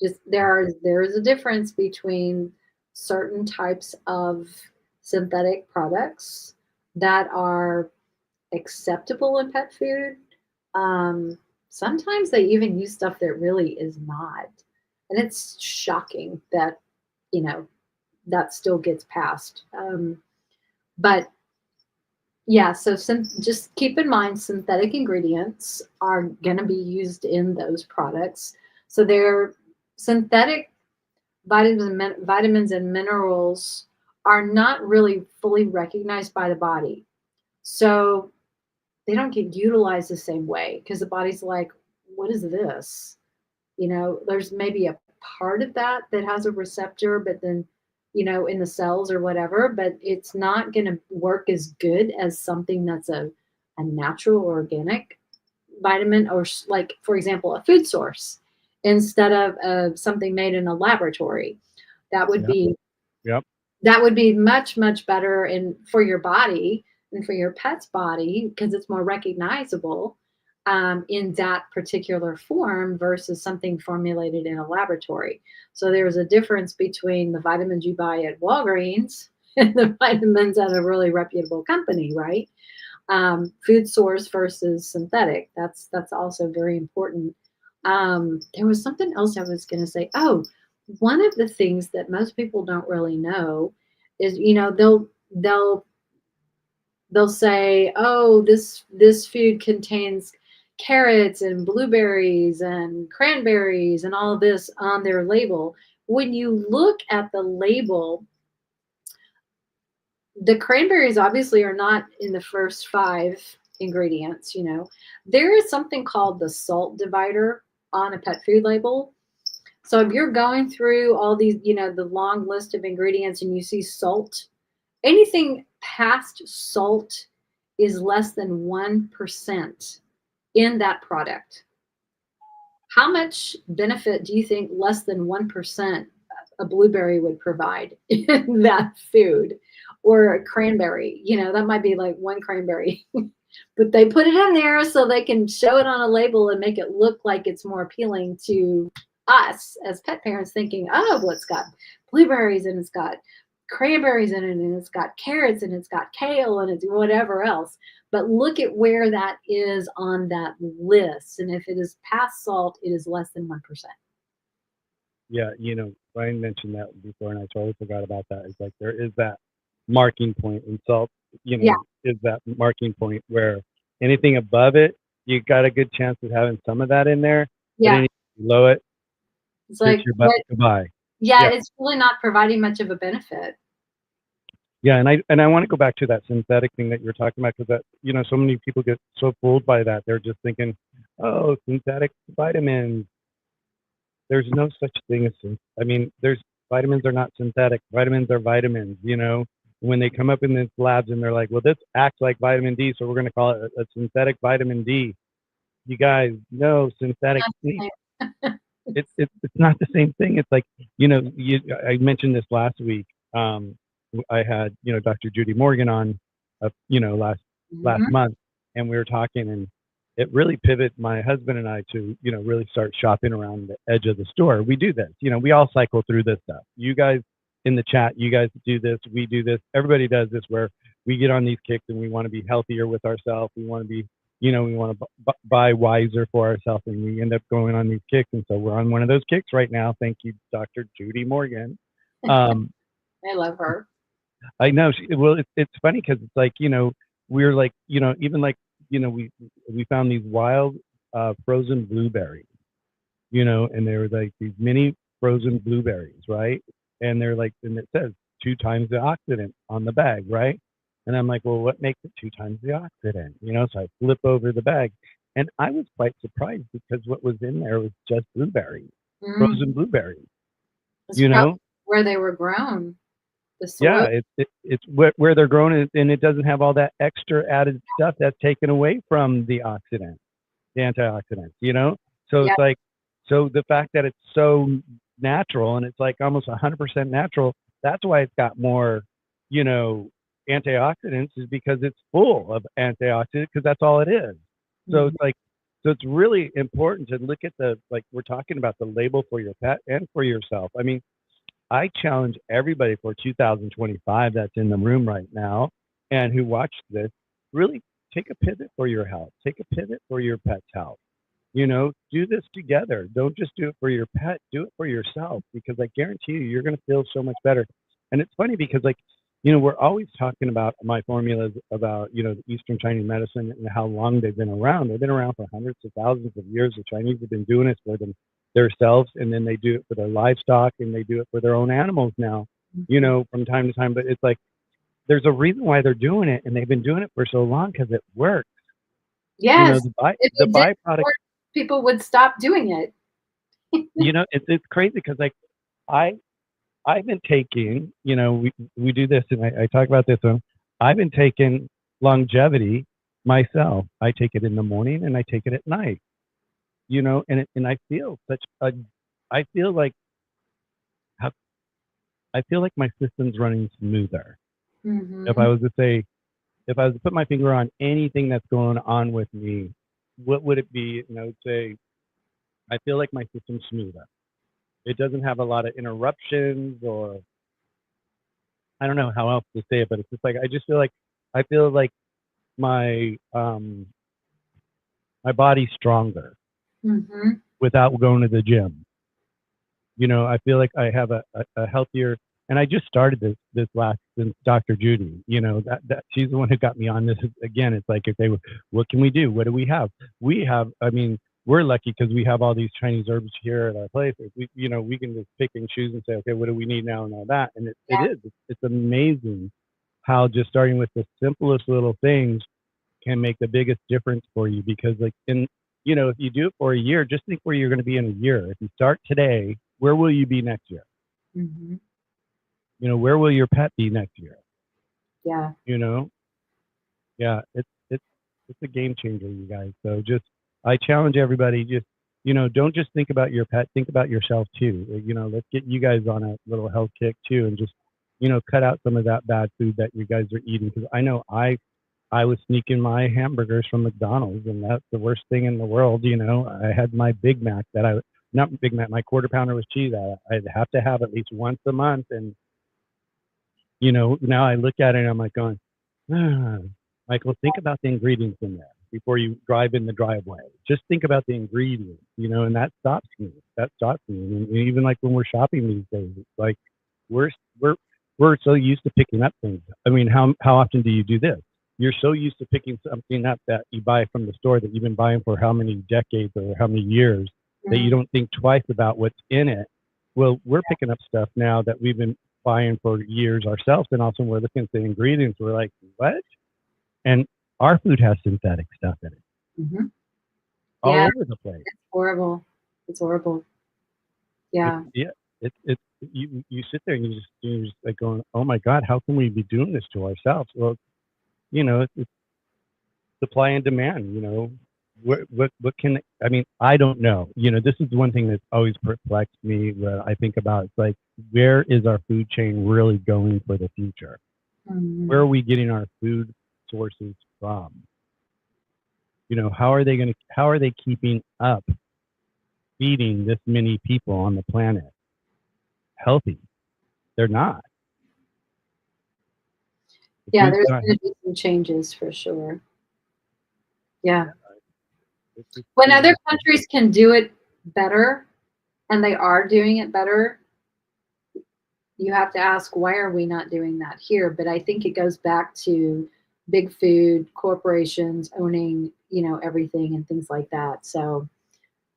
Just there is a difference between certain types of synthetic products that are acceptable in pet food. Um, Sometimes they even use stuff that really is not. And it's shocking that, you know, that still gets passed. But yeah, so just keep in mind synthetic ingredients are going to be used in those products. So they're synthetic vitamins and minerals are not really fully recognized by the body. So they don't get utilized the same way because the body's like, what is this? There's maybe a part of that has a receptor, but then, in the cells or whatever, but it's not going to work as good as something that's a natural organic vitamin or like, for example, a food source instead of something made in a laboratory. That would Yep. be Yep. that would be much, much better for your body and for your pet's body because it's more recognizable in that particular form versus something formulated in a laboratory. So there's a difference between the vitamins you buy at Walgreens and the vitamins at a really reputable company, right? Food source versus synthetic. That's also very important. There was something else I was going to say. Oh, one of the things that most people don't really know is, they'll say, oh, this food contains carrots and blueberries and cranberries and all of this on their label. When you look at the label, the cranberries obviously are not in the first five ingredients. There is something called the salt divider on a pet food label. So if you're going through all these, the long list of ingredients and you see salt, anything past salt is less than 1% in that product. How much benefit do you think less than 1% a blueberry would provide in that food? Or a cranberry, that might be like one cranberry. But they put it in there so they can show it on a label and make it look like it's more appealing to us as pet parents, thinking, oh, well, it's got blueberries and it's got cranberries in it and it's got carrots and it's got kale and it's whatever else. But look at where that is on that list. And if it is past salt, it is less than 1%. Yeah, Brian mentioned that before, and I totally forgot about that. It's like there is that marking point, and salt, Yeah. is that marking point where anything above it, you got a good chance of having some of that in there, but Yeah. anything below it, It's kiss like, your butt goodbye. yeah, Yeah, it's really not providing much of a benefit. yeah, and I want to go back to that synthetic thing that you're talking about because that so many people get so fooled by that. They're just thinking, oh, synthetic vitamins. There's no such thing as I mean, there's vitamins are not synthetic. Vitamins are vitamins. When they come up in these labs and they're like, well, this acts like vitamin D, so we're going to call it a synthetic vitamin D. You guys know synthetic. It's not the same thing. It's like I mentioned this last week. I had Dr. Judy Morgan on, last Mhm. month, and we were talking, and it really pivoted my husband and I to really start shopping around the edge of the store. We do this, we all cycle through this stuff. You guys in the chat, you guys do this, we do this. Everybody does this where we get on these kicks and we want to be healthier with ourselves. We want to be we want to buy wiser for ourselves, and we end up going on these kicks. And so we're on one of those kicks right now. Thank you, Dr. Judy Morgan. I love her. I know. Well, it's funny because it's like we're like even like we found these wild frozen blueberries, and they were like these mini frozen blueberries, right? And they're like, and it says 2 times the oxidant on the bag, right? And I'm like, well, what makes it 2 times the oxidant? So I flip over the bag, and I was quite surprised because what was in there was just blueberries, Mm. frozen blueberries. It's probably where they were grown. The soil. Yeah, it's where they're grown, and it doesn't have all that extra added stuff that's taken away from the antioxidants, you know? So Yeah. it's like, so the fact that it's so natural and it's like almost 100% natural, that's why it's got more, you know, antioxidants is because it's full of antioxidants because that's all it is. So Mhm. it's like, so it's really important to look at the, like we're talking about the label for your pet and for yourself. I mean, I challenge everybody for 2025 that's in the room right now and who watched this, really take a pivot for your health. Take a pivot for your pet's health. You know, do this together. Don't just do it for your pet, do it for yourself because I guarantee you're going to feel so much better. And it's funny because, like, you know, we're always talking about my formulas about, you know, the Eastern Chinese medicine and how long they've been around. They've been around for hundreds of thousands of years. The Chinese have been doing it for themselves, and then they do it for their livestock, and they do it for their own animals now, you Mhm. know, from time to time. But it's like there's a reason why they're doing it, and they've been doing it for so long because it works. You know, Yes. If the it didn't byproduct. work, people would stop doing it. You know, it's crazy because like I I've been taking, you know, we do this, and I talk about this one. I've been taking longevity myself. I take it in the morning and I take it at night. You know, and I feel such a, I feel like how, I feel like my system's running smoother. If I Mhm. was to say, if I was to put my finger on anything that's going on with me, what would it be? And I would say, I feel like my system's smoother. It doesn't have a lot of interruptions, or I don't know how else to say it, but it's just like I just feel like I feel like my my body's stronger Mhm. without going to the gym. You know, I feel like I have a healthier, and I just started this last since Dr. Judy. You know, that she's the one who got me on this. Again, it's like, okay, what can we do? What do we have? We have, I mean, we're lucky because we have all these Chinese herbs here at our place. We, you know, we can just pick and choose and say, okay, what do we need now and all that. And it Yeah. is, it's amazing how just starting with the simplest little things can make the biggest difference for you. Because like in, you know, if you do it for a year, just think where you're going to be in a year. If you start today, where will you be next year? Mhm. You know, where will your pet be next year? Yeah. You know, yeah, it's a game changer, you guys. So just, I challenge everybody, just, you know, don't just think about your pet, think about yourself too. You know, let's get you guys on a little health kick too, and just, you know, cut out some of that bad food that you guys are eating. Because I know I was sneaking my hamburgers from McDonald's, and that's the worst thing in the world. You know, I had my Big Mac that I, not Big Mac, my quarter pounder with cheese. I'd have to have at least once a month, and you know, now I look at it and I'm like going, ah, Michael, think about the ingredients in there before you drive in the driveway. Just think about the ingredients, you know, and that stops me. That stops me. And even like when we're shopping these days, it's like we're we're we're so used to picking up things. I mean, how often do you do this? You're so used to picking something up that you buy from the store that you've been buying for how many decades or how many years that you Mhm. don't think twice about what's in it. Well, we're picking up stuff now that we've been buying for years ourselves, and also we're looking at the ingredients. We're like, what? And our food has synthetic stuff in it, Mhm. all Yeah. over the place. It's horrible. It's horrible. Yeah. Yeah, it's you sit there and you're just like going, oh my God, how can we be doing this to ourselves? Well, you know, it's supply and demand. You know, what can, I mean? I don't know. You know, this is one thing that's always perplexed me. Where I think about, it's like, where is our food chain really going for the future? Where Mhm. are we getting our food sources from? You know, how are they keeping up feeding this many people on the planet healthy? They're not. The Yeah, food's there's not. gonna be some changes for sure. Yeah. Yeah, it's When crazy. other countries can do it better, and they are doing it better, you have to ask, why are we not doing that here? But I think it goes back to big food corporations owning, everything and things like that. So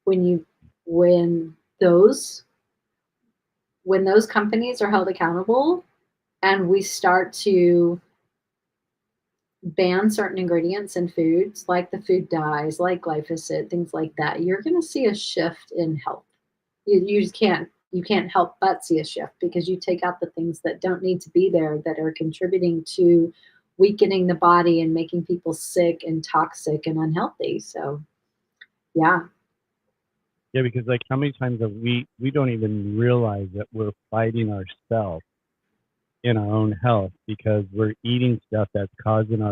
when you when those when those companies are held accountable and we start to ban certain ingredients in foods, like the food dyes, like glyphosate, things like that, you're going to see a shift in health. You just can't you can't help but see a shift because you take out the things that don't need to be there that are contributing to weakening the body and making people sick and toxic and unhealthy. So, yeah. Yeah, because like how many times have we don't even realize that we're fighting ourselves in our own health because we're eating stuff that's causing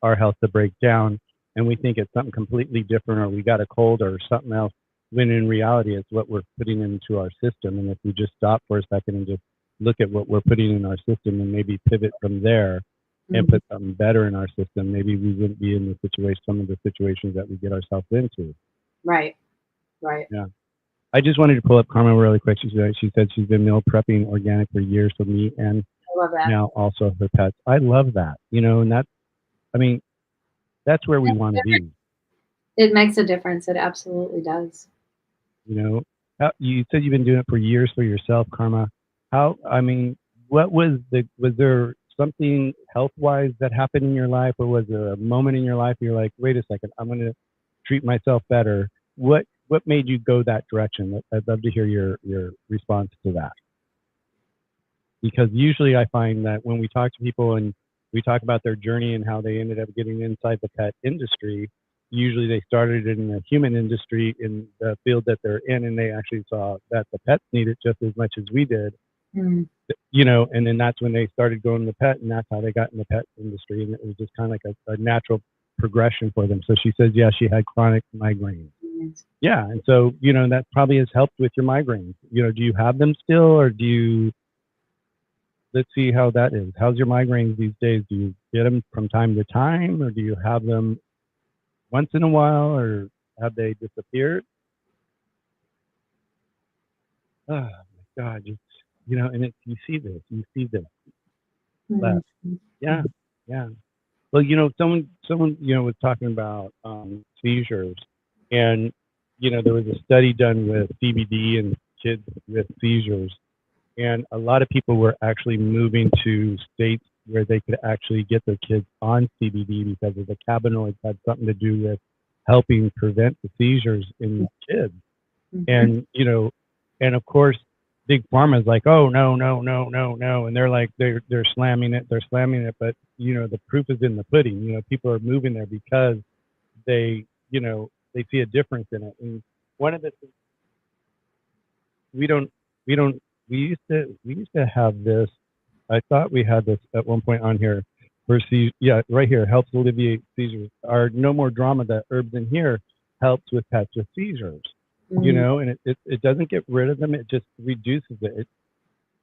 our health to break down, and we think it's something completely different or we got a cold or something else, when in reality it's what we're putting into our system. And if we just stop for a second and just look at what we're putting in our system and maybe pivot from there and Mhm. put something better in our system, maybe we wouldn't be in the situation, some of the situations that we get ourselves into. Right. Right. Yeah. I just wanted to pull up Karma really quick. She said she's been meal prepping organic for years for me and I love that. now also her pets. I love that, and that's, I mean, that's where we want to be. It makes a difference. It absolutely does. You know, you said you've been doing it for years for yourself, Karma. How? I mean, what was there something health wise that happened in your life, or was there a moment in your life where you're like, wait a second, I'm going to treat myself better? What made you go that direction? I'd love to hear your response to that, because usually I find that when we talk to people and we talk about their journey and how they ended up getting inside the pet industry, usually they started in the human industry in the field that they're in, and they actually saw that the pets need it just as much as we did, Mm. and then that's when they started going to the pet, and that's how they got in the pet industry, and it was just kind of like a natural progression for them. So she says, yeah, she had chronic migraines. Yes. Yeah, and so that probably has helped with your migraines. Do you have them still, or do you? Let's see how that is. How's your migraines these days? Do you get them from time to time, or do you have them once in a while, or have they disappeared? Oh my God, and you see this Mm. left. Yeah, yeah. Well, someone was talking about seizures, and there was a study done with CBD and kids with seizures, and a lot of people were actually moving to states where they could actually get their kids on CBD because of the cannabinoids had something to do with helping prevent the seizures in kids. Mhm. And and of course, big pharma is like, oh no, no, no, no, no, and they're like they're slamming it, but the proof is in the pudding. People are moving there because they they see a difference in it. And one of the things we don't we don't we used to have this. I thought we had this at one point on here. Yeah, right here, helps alleviate seizures. Our no more drama, that herbs in here helps with pets with seizures. Mm. And it doesn't get rid of them, it just reduces it.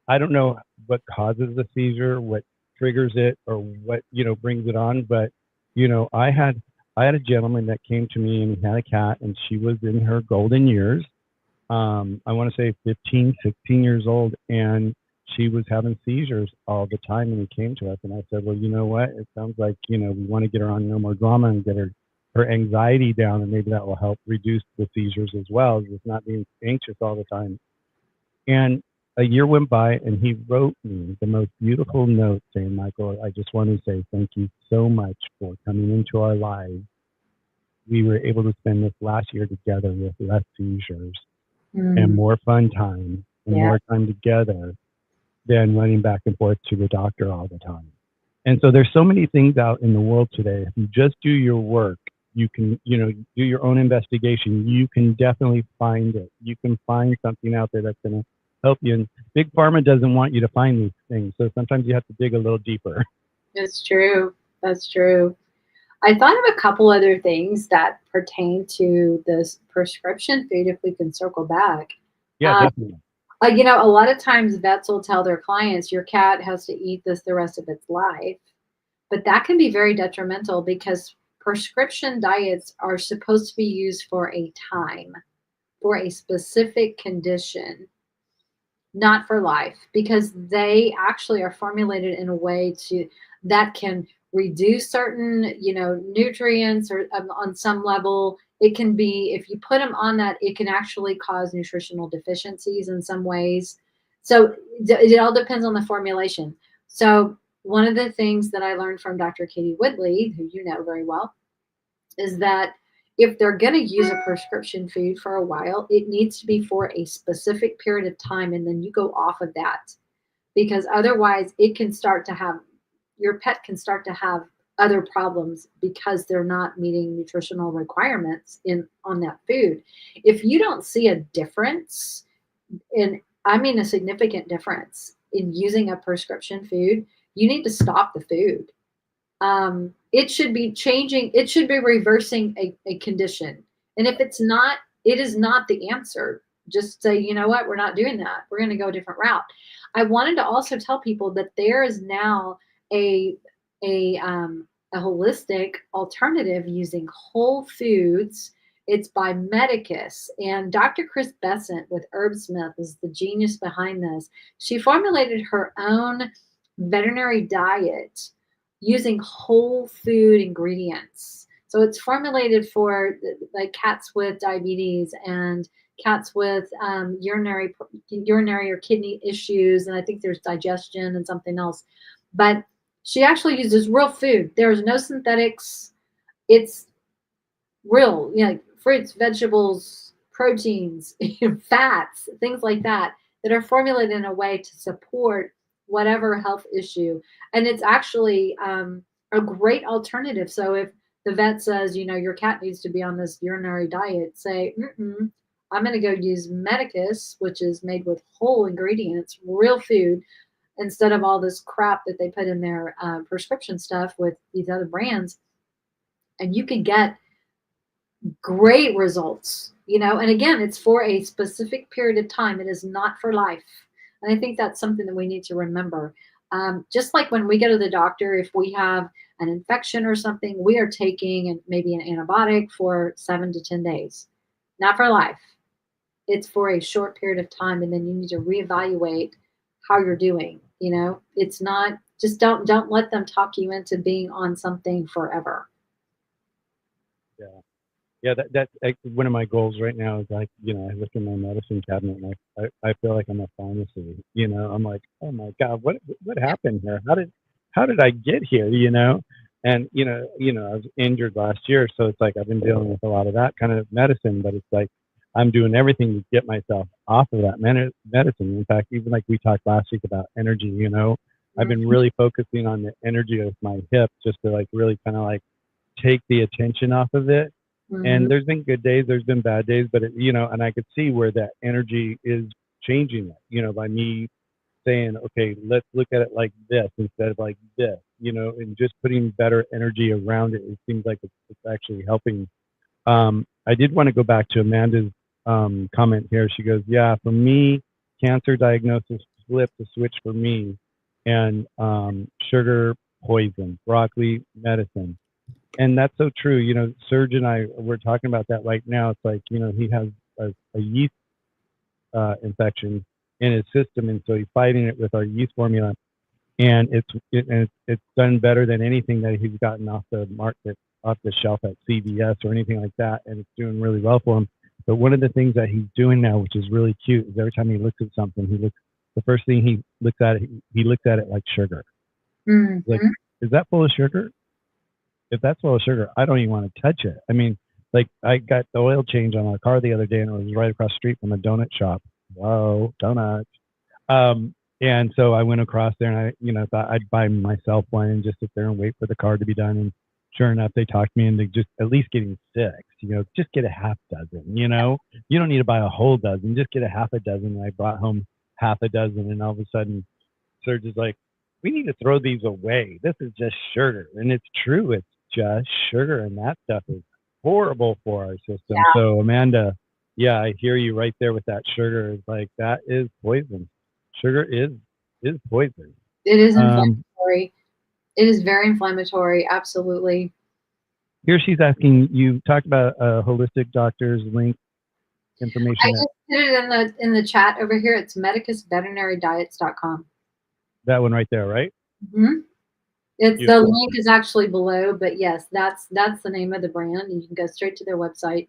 I don't know what causes the seizure, what triggers it, or what brings it on. But I had a gentleman that came to me, and he had a cat, and she was in her golden years. I want to say 15, 16 years old, and she was having seizures all the time. And he came to us, and I said, well, you know what? It sounds like, we want to get her on no more drama and get her anxiety down, and maybe that will help reduce the seizures as well, just not being anxious all the time. And a year went by, and he wrote me the most beautiful note saying, Michael, I just want to say thank you so much for coming into our lives. We were able to spend this last year together with less seizures and Mm. more fun time and Yeah. more time together than running back and forth to the doctor all the time. And so there's so many things out in the world today. If you just do your work, you can, do your own investigation. You can definitely find it. You can find something out there that's going to help you. And Big Pharma doesn't want you to find these things. So sometimes you have to dig a little deeper. It's true. That's true. I thought of a couple other things that pertain to this prescription food, if we can circle back. Yeah, Uh, definitely. a lot of times vets will tell their clients, your cat has to eat this the rest of its life. But that can be very detrimental because prescription diets are supposed to be used for a time, for a specific condition, not for life, because they actually are formulated in a way to that can reduce certain nutrients or on some level it can be, if you put them on that, it can actually cause nutritional deficiencies in some ways. So it all depends on the formulation. So one of the things that I learned from Dr. Katie Woodley, who you know very well, is that if they're going to use a prescription food for a while, it needs to be for a specific period of time, and then you go off of that, because otherwise it can start to have, your pet can start to have other problems because they're not meeting nutritional requirements in on that food. If you don't see a difference, and I mean a significant difference in using a prescription food, you need to stop the food. It should be changing, it should be reversing a condition. And if it's not, it is not the answer. Just say, you know what, we're not doing that. We're going to go a different route. I wanted to also tell people that there is now a a um, a holistic alternative using whole foods. It's by Medicus, and Dr. Chris Besant with Herbsmith is the genius behind this. She formulated her own veterinary diet using whole food ingredients. So it's formulated for like cats with diabetes and cats with urinary or kidney issues, and I think there's digestion and something else. But she actually uses real food. There's no synthetics. It's real, you know, like fruits, vegetables, proteins, fats, things like that, that are formulated in a way to support whatever health issue. And it's actually a great alternative. So if the vet says, you know, your cat needs to be on this urinary diet, say, I'm going to go use Medicus, which is made with whole ingredients, real food, instead of all this crap that they put in their prescription stuff with these other brands. And you can get great results, you know. And again, it's for a specific period of time, it is not for life. And I think that's something that we need to remember. Just like when we go to the doctor, if we have an infection or something, we are taking maybe an antibiotic for 7 to 10 days, not for life. It's for a short period of time, and then you need to reevaluate how you're doing. You know, it's not just, don't let them talk you into being on something forever. Yeah. Yeah, that's one of my goals right now is like, I look in my medicine cabinet and I feel like I'm a pharmacy. I'm like, oh my God, what happened here? How did I get here? And I was injured last year, so it's like I've been dealing with a lot of that kind of medicine, but it's like I'm doing everything to get myself off of that medicine. In fact, even like we talked last week about energy, I've been Mhm. really focusing on the energy of my hip just to like really kind of like take the attention off of it. And Mhm. there's been good days, there's been bad days, but and I could see where that energy is changing it, by me saying, okay, let's look at it like this instead of like this, and just putting better energy around it. It seems like it's actually helping. I did want to go back to Amanda's comment here. She goes, yeah, for me, cancer diagnosis flipped the switch for me, and sugar, poison, broccoli, medicine. And that's so true. Serge and I, we're talking about that right now. It's like, he has a yeast infection in his system, and so he's fighting it with our yeast formula, and it's done better than anything that he's gotten off the market, off the shelf at CVS or anything like that, and it's doing really well for him. But one of the things that he's doing now, which is really cute, is every time he looks at something, the first thing he looks at it, he looks at it like sugar. Like, Mhm. is that full of sugar? If that's full of sugar, I don't even want to touch it. I mean, like I got the oil change on our car the other day, and it was right across the street from a donut shop. Whoa, donuts! And so I went across there, and I, thought I'd buy myself one and just sit there and wait for the car to be done. And sure enough, they talked me into just at least getting six. Just get a half dozen. You don't need to buy a whole dozen. Just get a half a dozen. And I brought home half a dozen, and all of a sudden, Serge is like, we need to throw these away. This is just sugar. And it's true. It's just sugar. And that stuff is horrible for our system. Yeah, So, Amanda, yeah, I hear you right there with that sugar. It's like, that is poison. Sugar is poison. it is Um, inflammatory. It is very inflammatory, absolutely. Here she's asking, you talked about a holistic doctor's link I information. just put it in the chat over here. It's medicusveterinary.diets.com. That one right there, right? Mhm. It's the Beautiful. link is actually below, but yes, that's the name of the brand. And you can go straight to their website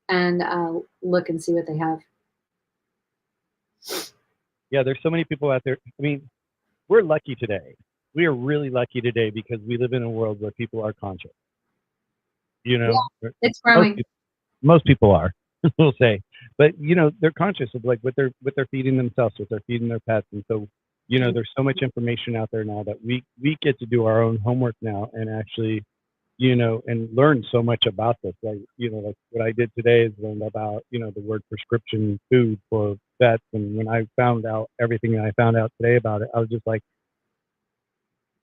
and look and see what they have. Yeah, there's so many people out there. I mean, we're lucky today. We are really lucky today because we live in a world where people are conscious. you Yeah, know, it's most growing. people, most people are, we'll say, but they're conscious of like what they're feeding themselves, what they're feeding their pets, and so Mm. there's so much information out there now that we get to do our own homework now and actually and learn so much about this. Like, like what I did today is learn about, the word prescription food for vets. And when I found out everything I found out today about it, I was just like,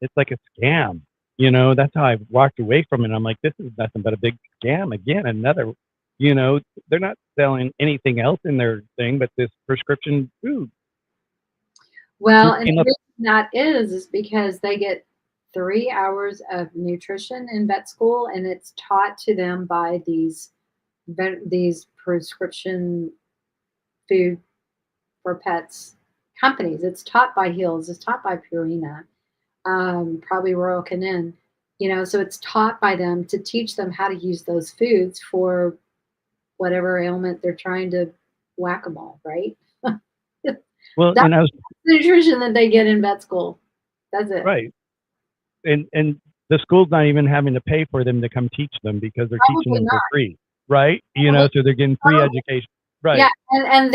it's like a scam. That's how I walked away from it. I'm like, this is nothing but a big scam again. Another, you know, they're not selling anything else in their thing but this prescription food. Who Well, and came the up? reason that is because they get 3 hours of nutrition in vet school, and it's taught to them by these prescription food for pets companies. It's taught by Hills, it's taught by Purina, probably Royal Canin, so it's taught by them to teach them how to use those foods for whatever ailment they're trying to whack 'em all, right? Well, That's and I was the nutrition that they get in vet school. That's it. right. And the school's not even having to pay for them to come teach them because they're teaching Probably them for not. free, right? Probably So they're getting free not. education, Yeah, right? and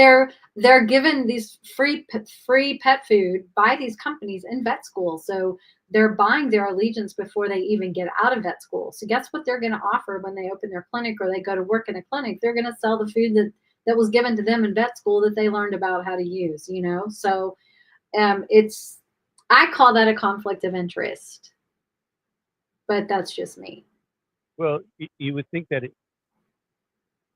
they're given these free pet food by these companies in vet school, so they're buying their allegiance before they even get out of vet school. So guess what they're gonna offer when they open their clinic or they go to work in a clinic? They're gonna sell the food that was given to them in vet school that they learned about how to use, So, it's I call that a conflict of interest, but that's just me. Well, you would think that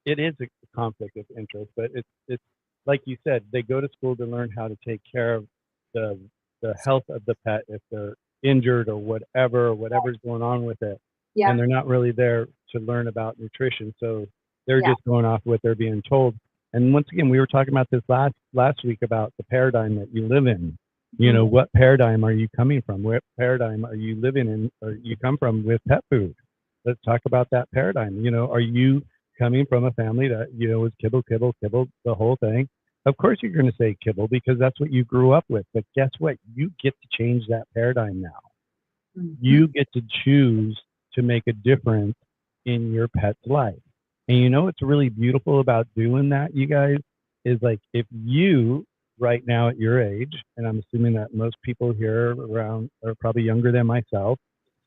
it is a conflict of interest, but it's like you said, they go to school to learn how to take care of the the health of the pet if they're injured or whatever's going on with it, and Yep, they're not really there to learn about nutrition. So they're yeah, just going off what they're being told. And once again, we were talking about this last week about the paradigm that you live in. mhm, What paradigm are you coming from? What paradigm are you living in, or you come from with pet food? Let's talk about that paradigm. Are you coming from a family that was kibble, kibble, kibble the whole thing? Of course, you're going to say kibble because that's what you grew up with. But guess what? You get to change that paradigm now. mhm. You get to choose to make a difference in your pet's life. And what's really beautiful about doing that, you guys, is like if you right now at your age, and I'm assuming that most people here around are probably younger than myself,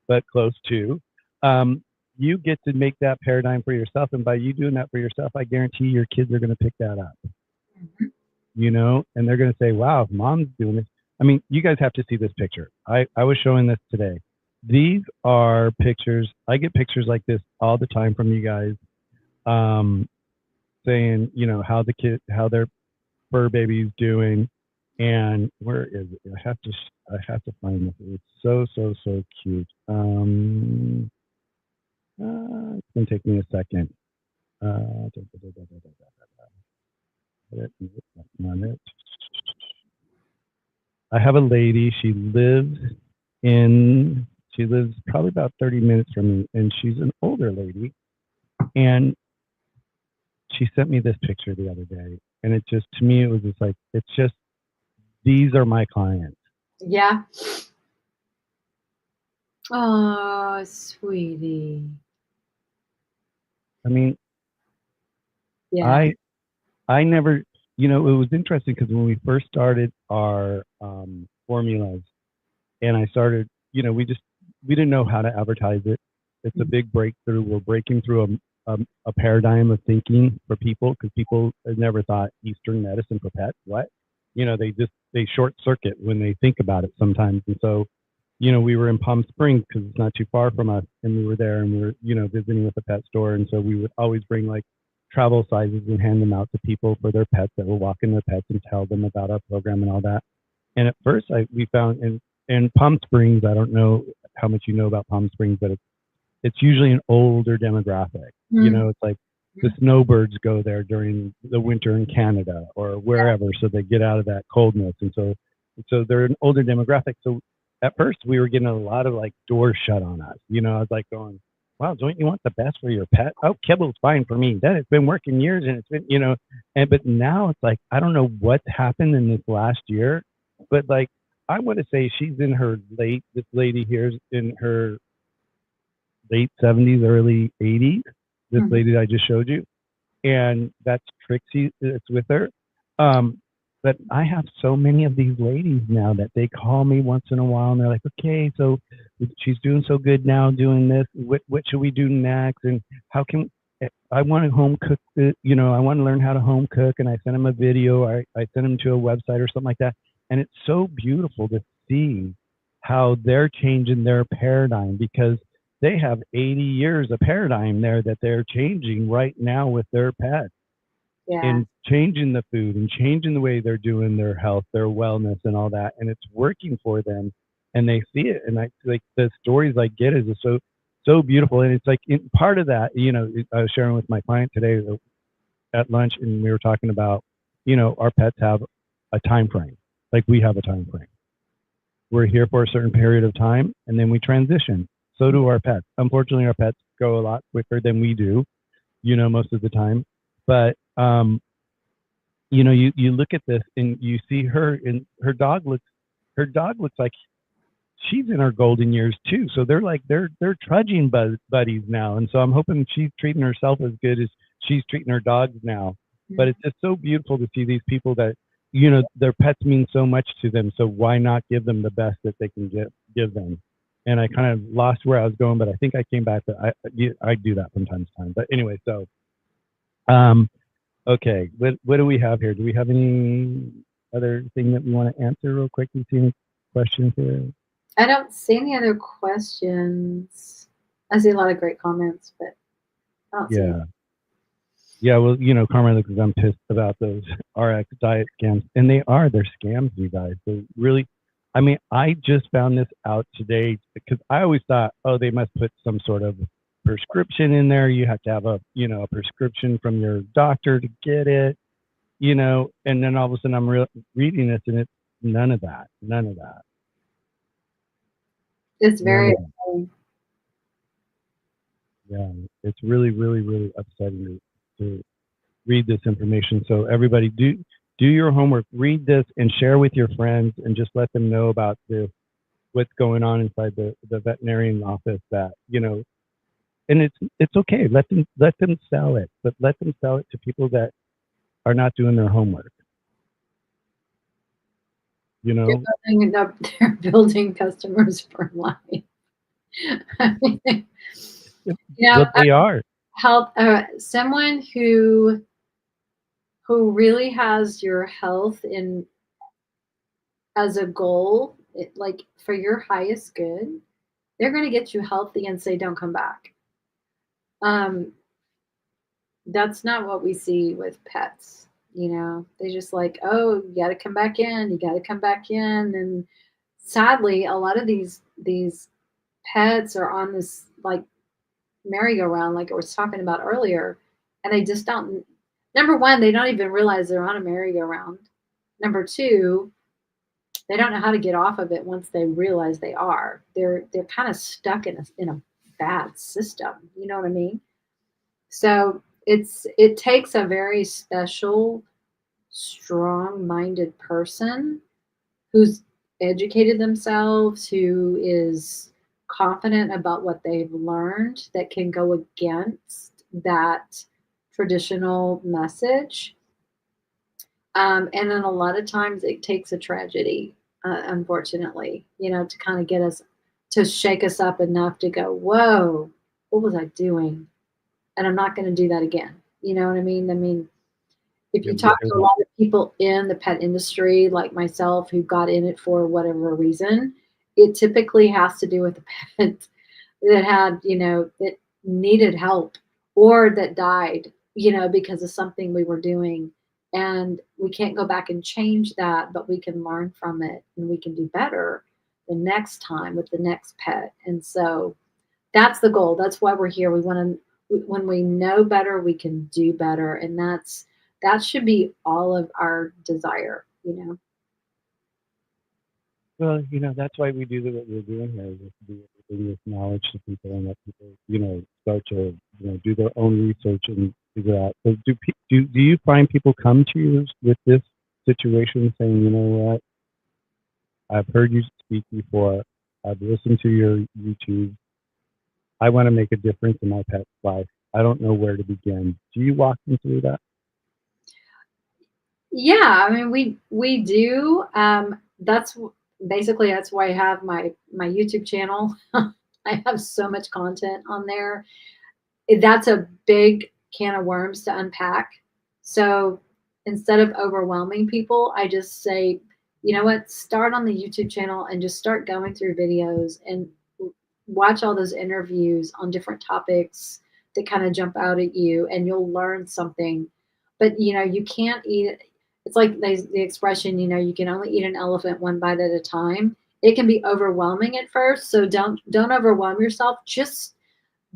but close to, um, you get to make that paradigm for yourself. And by you doing that for yourself, I guarantee your kids are going to pick that up, Mhm. and they're going to say, wow, if mom's doing this. I mean, you guys have to see this picture. I was showing this today. These are pictures. I get pictures like this all the time from you guys, um, saying, how their fur baby's doing. And where is it? I have to find this. It's so, so, so cute. It's gonna take me a second. That's not it. I have a lady. She lives probably about 30 minutes from me, and she's an older lady. And she sent me this picture the other day, and it just to me it was just like it's just these are my clients. Yeah. Oh, sweetie. I mean, Yeah. I I never, it was interesting because when we first started our formulas, and I started, we didn't know how to advertise it. It's a Mhm. big breakthrough. We're breaking through a paradigm of thinking for people because people have never thought Eastern medicine for pets. What? They short circuit when they think about it sometimes. And so, we were in Palm Springs because it's not too far from us, and we were there and we were, visiting with the pet store. And so we would always bring like travel sizes and hand them out to people for their pets that were walking their pets and tell them about our program and all that. And at first, we found in Palm Springs, I don't know how much you know about Palm Springs, but it's usually an older demographic. Mhm. It's like the snowbirds go there during the winter in Canada or wherever, so they get out of that coldness, and so they're an older demographic. So at first, we were getting a lot of like doors shut on us. I was like going, "Wow, don't you want the best for your pet? Oh, kibble's fine for me. That has been working years, and it's been, and but now it's like I don't know what's happened in this last year, but like I want to say she's in her late. This lady here's in her late 70s, early 80s. This Mhm. lady that I just showed you, and that's Trixie. It's with her. Um, but I have so many of these ladies now that they call me once in a while, and they're like, "Okay, so she's doing so good now, doing this. What should we do next? And how can I want to home cook? I want to learn how to home cook." And I send them a video. I send them to a website or something like that, and it's so beautiful to see how they're changing their paradigm because they have 80 years of paradigm there that they're changing right now with their pets Yeah. and changing the food and changing the way they're doing their health, their wellness and all that. And it's working for them and they see it. And I like the stories I get is so beautiful. And it's like part of that, I was sharing with my client today at lunch and we were talking about, our pets have a time frame. Like we have a time frame. We're here for a certain period of time and then we transition. So do our pets. Unfortunately, our pets go a lot quicker than we do, most of the time. But you look at this and you see her and her dog looks like she's in her golden years too. So they're trudging buddies now. And so I'm hoping she's treating herself as good as she's treating her dogs now. But Mhm. it's just so beautiful to see these people that their pets mean so much to them. So why not give them the best that they can give them? And I kind of lost where I was going, but I think I came back. But I do that from time to time. But anyway, so um, okay, what do we have here? Do we have any other thing that we want to answer real quick? You see any questions here? I don't see any other questions. I see a lot of great comments, but I don't see any. Yeah. Yeah, well, Carmen, because I'm pissed about those RX diet scams. And they're scams, you guys. They really, I mean, I just found this out today because I always thought, oh, they must put some sort of prescription in there. You have to have a prescription from your doctor to get it, and then all of a sudden I'm reading this and it's none of that, none of that, It's none very of that. Yeah, it's really, really, really upsetting to read this information. So everybody, do your homework, read this, and share with your friends, and just let them know about what's going on inside the veterinarian office. That and it's okay. Let them sell it, but let them sell it to people that are not doing their homework. You they're know building they're building customers for life. I mean, what I they are. help someone who really has your health in as a goal, like for your highest good. They're going to get you healthy and say, "Don't come back." Um, that's not what we see with pets. They just like, "Oh, you got to come back in. You got to come back in." And sadly, a lot of these pets are on this like merry-go-round, like I was talking about earlier, and they just don't. Number one, they don't even realize they're on a merry-go-round. Number two, they don't know how to get off of it once they realize they are. They're kind of stuck in a bad system. You know what I mean? So it takes a very special, strong-minded person who's educated themselves, who is confident about what they've learned, that can go against that traditional message. And then a lot of times it takes a tragedy, unfortunately, to kind of get us to shake us up enough to go, whoa, what was I doing? And I'm not going to do that again. You know what I mean? I mean, if Yeah, you talk to a because lot of people in the pet industry, like myself, who got in it for whatever reason, it typically has to do with a pet that that needed help or that died, because of something we were doing. And we can't go back and change that, but we can learn from it and we can do better the next time with the next pet. And so that's the goal. That's why we're here. We want to, when we know better, we can do better. And that should be all of our desire. well, that's why we do what we're doing here, is to be able to bring this knowledge to people and let people, start to, do their own research and figure out. So do you find people come to you with this situation saying, you know what, I've heard you speak before, I've listened to your YouTube, I want to make a difference in my pet's life. I don't know where to begin. Do you walk them through that? Yeah, I mean, we do. Basically that's why I have my YouTube channel. I have so much content on there. That's a big can of worms to unpack. So instead of overwhelming people, I just say, you know what, start on the YouTube channel and just start going through videos and watch all those interviews on different topics that kind of jump out at you, and you'll learn something. But you can't eat. It's like the expression, you can only eat an elephant one bite at a time. It can be overwhelming at first, so don't overwhelm yourself. Just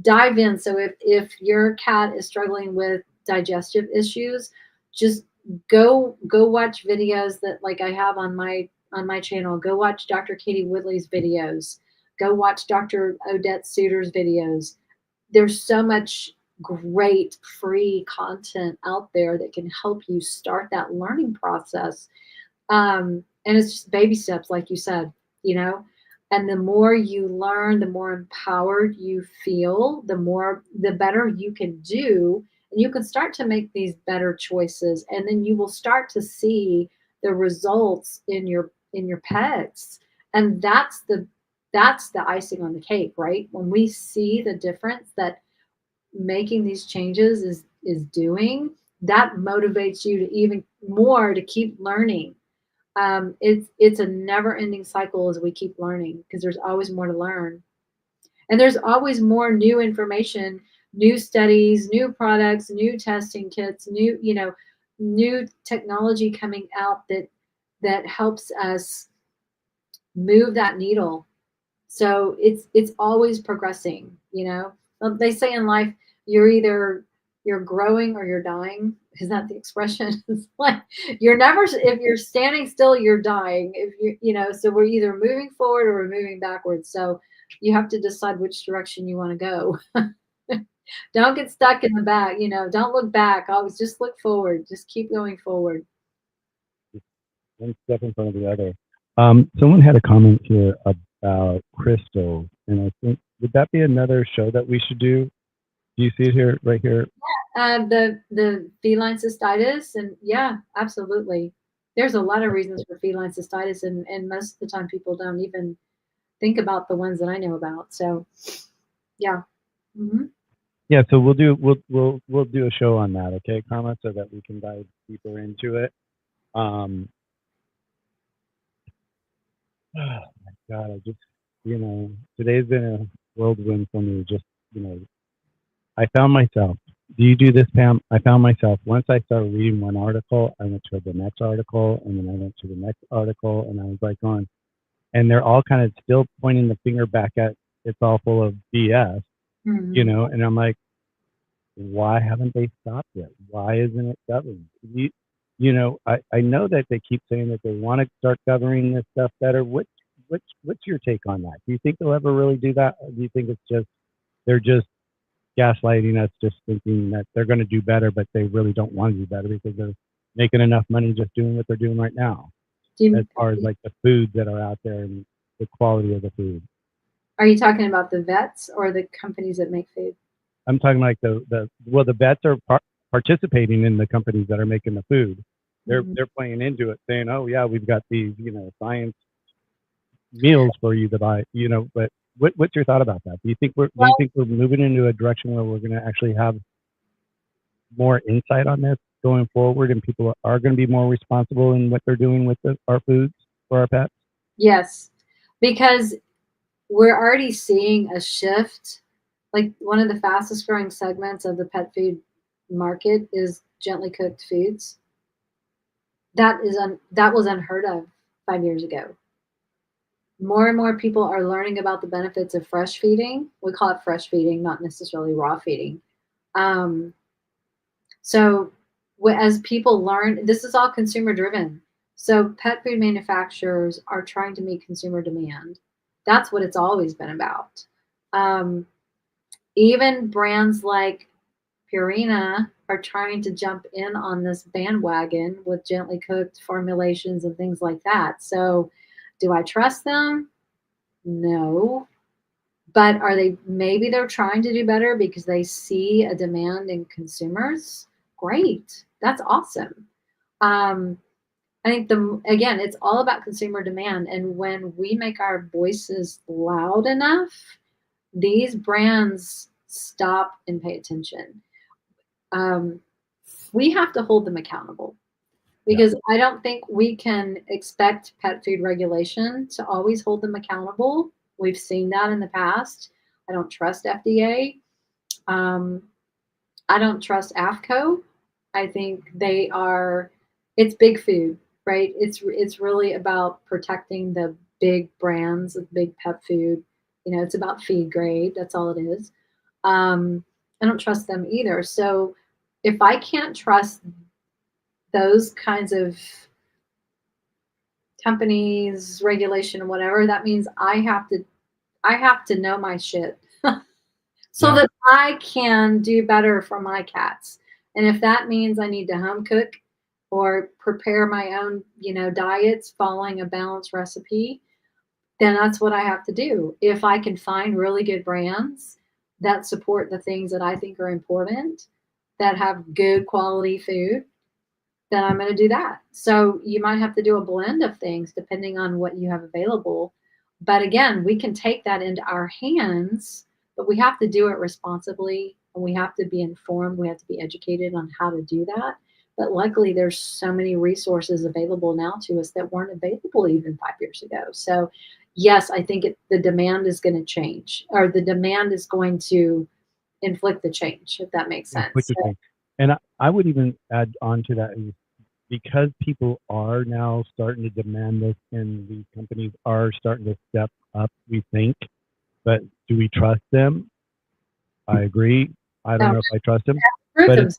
dive in. So if your cat is struggling with digestive issues, just go watch videos that, like, I have on my channel. Go watch Dr. Katie Woodley's videos. Go watch Dr. Odette Suter's videos. There's so much great free content out there that can help you start that learning process. And it's just baby steps, like you said, you know. And the more you learn, the more empowered you feel, the better you can do, and you can start to make these better choices, and then you will start to see the results in your pets. And that's the icing on the cake, right? When we see the difference that making these changes is doing, that motivates you to even more to keep learning. It's a never ending cycle as we keep learning, because there's always more to learn, and there's always more new information, new studies, new products, new testing kits, new technology coming out that helps us move that needle. So it's always progressing, you know. They say in life, you're growing or you're dying. Is that the expression? It's like you're never, if you're standing still, you're dying. If so we're either moving forward or we're moving backwards. So you have to decide which direction you want to go. Don't get stuck in the back, don't look back. Always just look forward. Just keep going forward. One step in front of the other. Someone had a comment here about crystals, and I think, would that be another show that we should do? Do you see it here, right here? The feline cystitis, and yeah, absolutely. There's a lot of reasons for feline cystitis, and most of the time people don't even think about the ones that I know about. So, yeah. Hmm. Yeah, so we'll do a show on that, okay, Karma, so that we can dive deeper into it. Um, oh my God, I just, today's been a whirlwind for me. Just, I found myself. Do you do this, Pam? I found myself, once I started reading one article, I went to the next article, and then I went to the next article, and I was like going, and they're all kind of still pointing the finger back at, it's all full of BS, Hmm. and I'm like, why haven't they stopped yet? Why isn't it governed? I know that they keep saying that they want to start governing this stuff better. What's your take on that? Do you think they'll ever really do that? Or do you think it's just, they're just gaslighting us, just thinking that they're going to do better, but they really don't want to do better because they're making enough money just doing what they're doing right now, as far as like the foods that are out there and the quality of the food? Are you talking about the vets or the companies that make food? I'm talking like the vets are participating in the companies that are making the food. Mhm. They're playing into it, saying, "Oh yeah, we've got these science meals for you to buy." But what's your thought about that? Do you Well, think we're moving into a direction where we're going to actually have more insight on this going forward, and people are going to be more responsible in what they're doing with our foods for our pets? yes, because we're already seeing a shift. Like, one of the fastest growing segments of the pet food market is gently cooked foods. That was unheard of 5 years ago. More and more people are learning about the benefits of fresh feeding. We call it fresh feeding, not necessarily raw feeding. Um, so as people learn, this is all consumer driven. So pet food manufacturers are trying to meet consumer demand. That's what it's always been about. Um, Even brands like Purina are trying to jump in on this bandwagon with gently cooked formulations and things like that. So, do I trust them? No, But maybe they're trying to do better because they see a demand in consumers. Great. That's awesome. Um, I think again, it's all about consumer demand. And when we make our voices loud enough, these brands stop and pay attention. Um, we have to hold them accountable Yeah. because I don't think we can expect pet food regulation to always hold them accountable. We've seen that in the past. I don't trust FDA. Um, I don't trust AFCO. I think it's big food, right? It's really about protecting the big brands of big pet food. It's about feed grade. That's all it is. I don't trust them either. So if I can't trust those kinds of companies, regulation, whatever, that means I have to know my shit so Yeah. that I can do better for my cats. And if that means I need to home cook or prepare my own, diets following a balanced recipe, then that's what I have to do. If I can find really good brands that support the things that I think are important, that have good quality food, then I'm going to do that. So you might have to do a blend of things depending on what you have available. But again, we can take that into our hands, but we have to do it responsibly and we have to be informed. We have to be educated on how to do that. But luckily, there's so many resources available now to us that weren't available even 5 years ago. So, yes, I think the demand is going to change, or the demand is going to inflict the change, if that makes sense. So, Interesting. And I would even add on to that is because people are now starting to demand this and these companies are starting to step up, we think, but do we trust them? I agree. I don't no, know if I trust them, prove but them,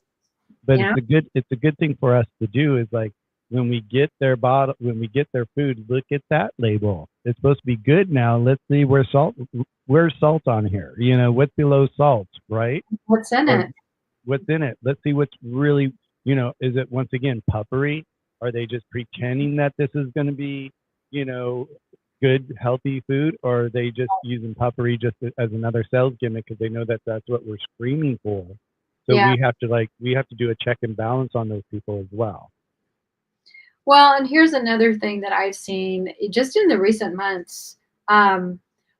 you know? it's a good thing for us to do is like when we get their when we get their food, look at that label. It's supposed to be good now. Let's see where's salt on here. What's below salt, right? What's in Or it? what's in it. Let's see what's really, is it once again puffery? Are they just pretending that this is going to be, you know, good, healthy food? Or are they just using puffery just as another sales gimmick because they know that that's what we're screaming for? So Yeah. we have to do a check and balance on those people as well. Well, and here's another thing that I've seen just in the recent months. Um,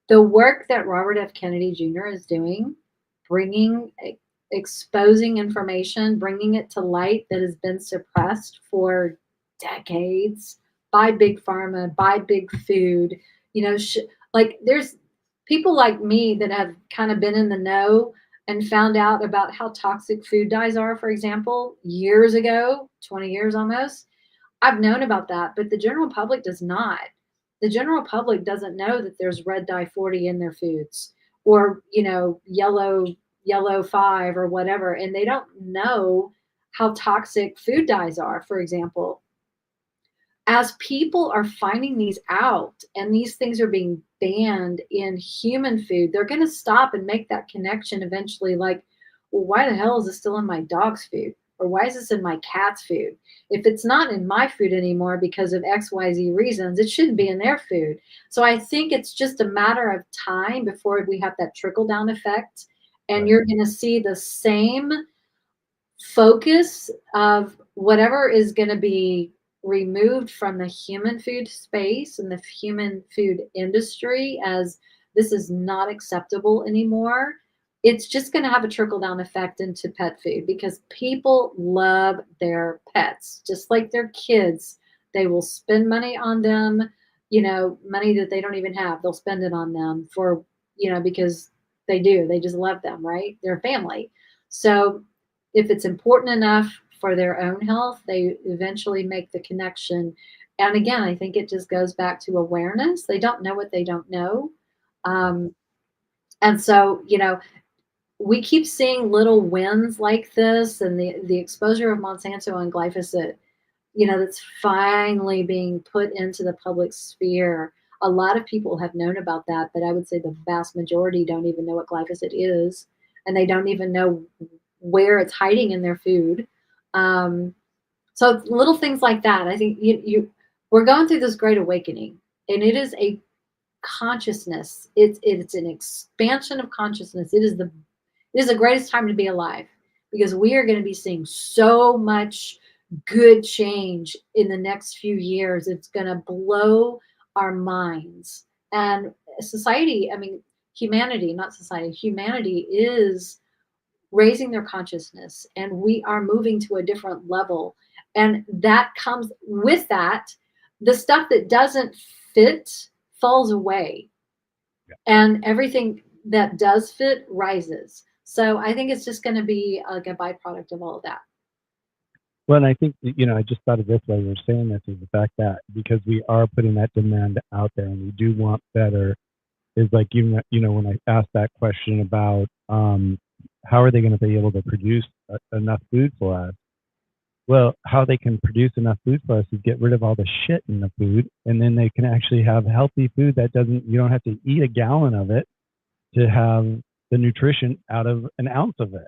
the work that Robert F. Kennedy Jr. is doing, bringing, exposing information, bringing it to light that has been suppressed for decades by big pharma, by big food. Like there's people like me that have kind of been in the know and found out about how toxic food dyes are, for example, years ago, 20 years almost. I've known about that, but the general public does not. The general public doesn't know that there's red dye 40 in their foods, or, yellow 5 or whatever, and they don't know how toxic food dyes are, for example. As people are finding these out and these things are being banned in human food, they're going to stop and make that connection eventually, like, well, why the hell is this still in my dog's food? Or why is this in my cat's food? If it's not in my food anymore because of XYZ reasons, it shouldn't be in their food. So I think it's just a matter of time before we have that trickle down effect. And Right. you're going to see the same focus of whatever is going to be removed from the human food space and the human food industry, as this is not acceptable anymore. It's just going to have a trickle down effect into pet food because people love their pets just like their kids. They will spend money on them, money that they don't even have. They'll spend it on them because they just love them, right? They're family. So if it's important enough for their own health, they eventually make the connection. And again, I think it just goes back to awareness. They don't know what they don't know. Um, and so, we keep seeing little wins like this, and the exposure of Monsanto and glyphosate, that's finally being put into the public sphere. A lot of people have known about that, but I would say the vast majority don't even know what glyphosate is, and they don't even know where it's hiding in their food. Um, so little things like that. I think we're going through this great awakening, and it is a consciousness. It's an expansion of consciousness. It is the greatest time to be alive because we are going to be seeing so much good change in the next few years. It's going to blow our minds. And society, I mean, humanity, not society, humanity is raising their consciousness and we are moving to a different level. And that comes with that, the stuff that doesn't fit falls away and everything that does fit rises. So I think it's just going to be like a byproduct of all of that. Well, and I think, I just thought of this while you were saying this, is the fact that because we are putting that demand out there and we do want better, is like, when I asked that question about how are they going to be able to produce enough food for us? Well, how they can produce enough food for us is get rid of all the shit in the food, and then they can actually have healthy food that you don't have to eat a gallon of it to have the nutrition out of an ounce of it,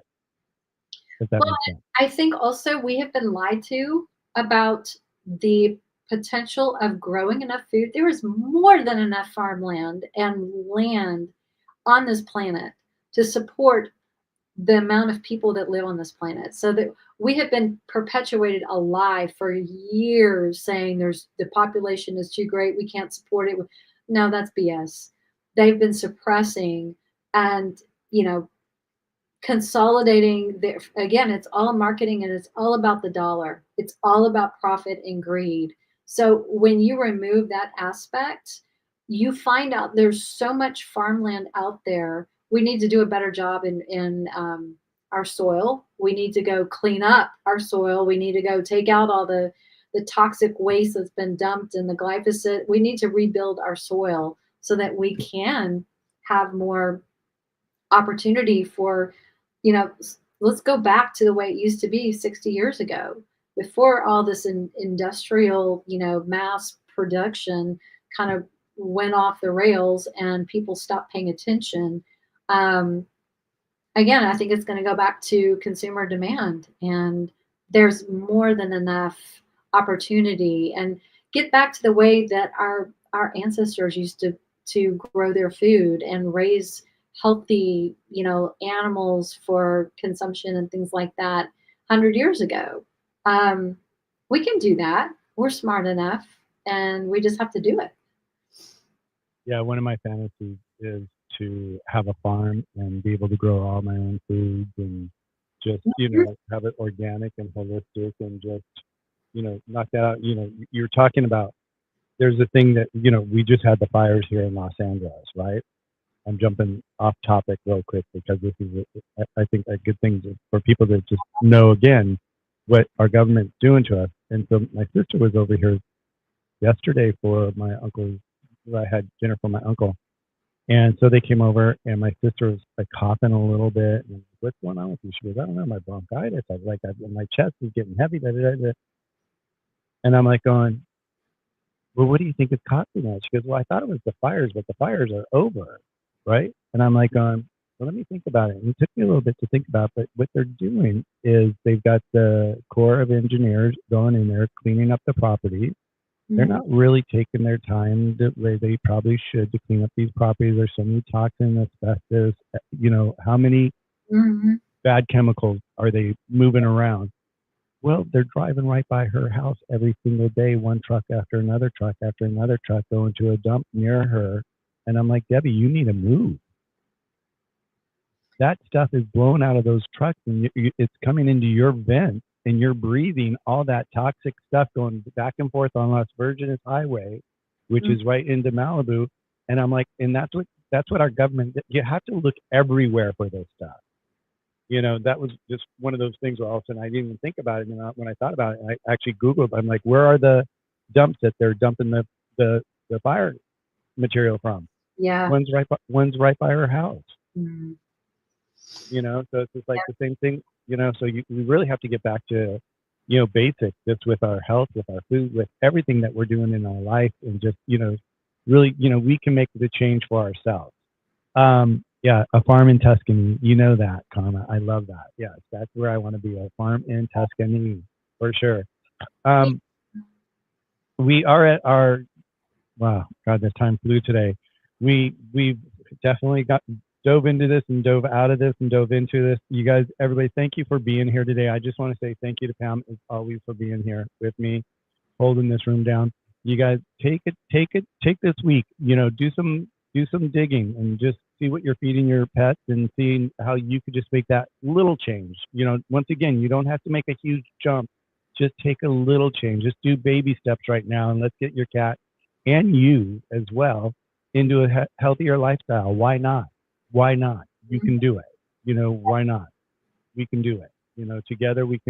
if that Well, makes sense. I think also we have been lied to about the potential of growing enough food. There is more than enough farmland and land on this planet to support the amount of people that live on this planet. So that we have been perpetuated a lie for years saying the population is too great, we can't support it. No, that's BS. They've been suppressing and, you know, consolidating again, it's all marketing and it's all about the dollar. It's all about profit and greed. So when you remove that aspect, you find out there's so much farmland out there. We need to do a better job in our soil. We need to go clean up our soil. We need to go take out all the toxic waste that's been dumped and the glyphosate. We need to rebuild our soil so that we can have more opportunity for, let's go back to the way it used to be 60 years ago before all this industrial, mass production kind of went off the rails and people stopped paying attention. Um, Again, I think it's going to go back to consumer demand, and there's more than enough opportunity. And get back to the way that our ancestors used to grow their food and raise healthy, animals for consumption and things like that 100 years ago. Um, we can do that. We're smart enough, and we just have to do it. Yeah, one of my fantasies is to have a farm and be able to grow all my own foods and just, have it organic and holistic and just, knock that out. You're talking about, there's a thing that, we just had the fires here in Los Angeles, right? I'm jumping off topic real quick because this is, I think, a good thing for people to just know again what our government's doing to us. And so my sister was over here yesterday for my uncle's. I had dinner for my uncle, and so they came over, and my sister was like coughing a little bit. And what's going on with you? She goes, I don't know, my bronchitis. I was like, my chest is getting heavy. Da, da, da, da. And I'm like going, well, what do you think is causing that? She goes, well, I thought it was the fires, but the fires are over, right? And I'm like, well, let me think about it. And it took me a little bit to think about it, but what they're doing is they've got the Corps of Engineers going in there, cleaning up the property. They're not really taking their time the way they probably should to clean up these properties. There's so many toxins, asbestos, how many bad chemicals are they moving around? Well, they're driving right by her house every single day, one truck after another truck after another truck going to a dump near her. And I'm like, Debbie, you need to move. That stuff is blown out of those trucks and it's coming into your vents and you're breathing all that toxic stuff going back and forth on Las Virgenes Highway, which is right into Malibu. And I'm like, and that's what our government, you have to look everywhere for this stuff. That was just one of those things where all of a sudden I didn't even think about it. And when I thought about it, I actually Googled, I'm like, where are the dumps that they're dumping the fire material from? Yeah. One's right by her house. Mm-hmm. So it's just like the same thing, so we really have to get back to, basics, just with our health, with our food, with everything that we're doing in our life, and just, really, we can make the change for ourselves. Yeah, a farm in Tuscany, that, Karma. I love that. Yes, that's where I want to be, a farm in Tuscany, for sure. We are at our, wow, God, this time flew today. we've definitely dove into this and dove out of this and dove into this. You guys, everybody, thank you for being here today. I just want to say thank you to Pam as always for being here with me, holding this room down. You guys take this week, do some digging and just see what you're feeding your pets and seeing how you could just make that little change. Once again, you don't have to make a huge jump. Just take a little change. Just do baby steps right now, and let's get your cat and you as well into a healthier lifestyle. Why not? Why not? You can do it. Why not? We can do it. Together we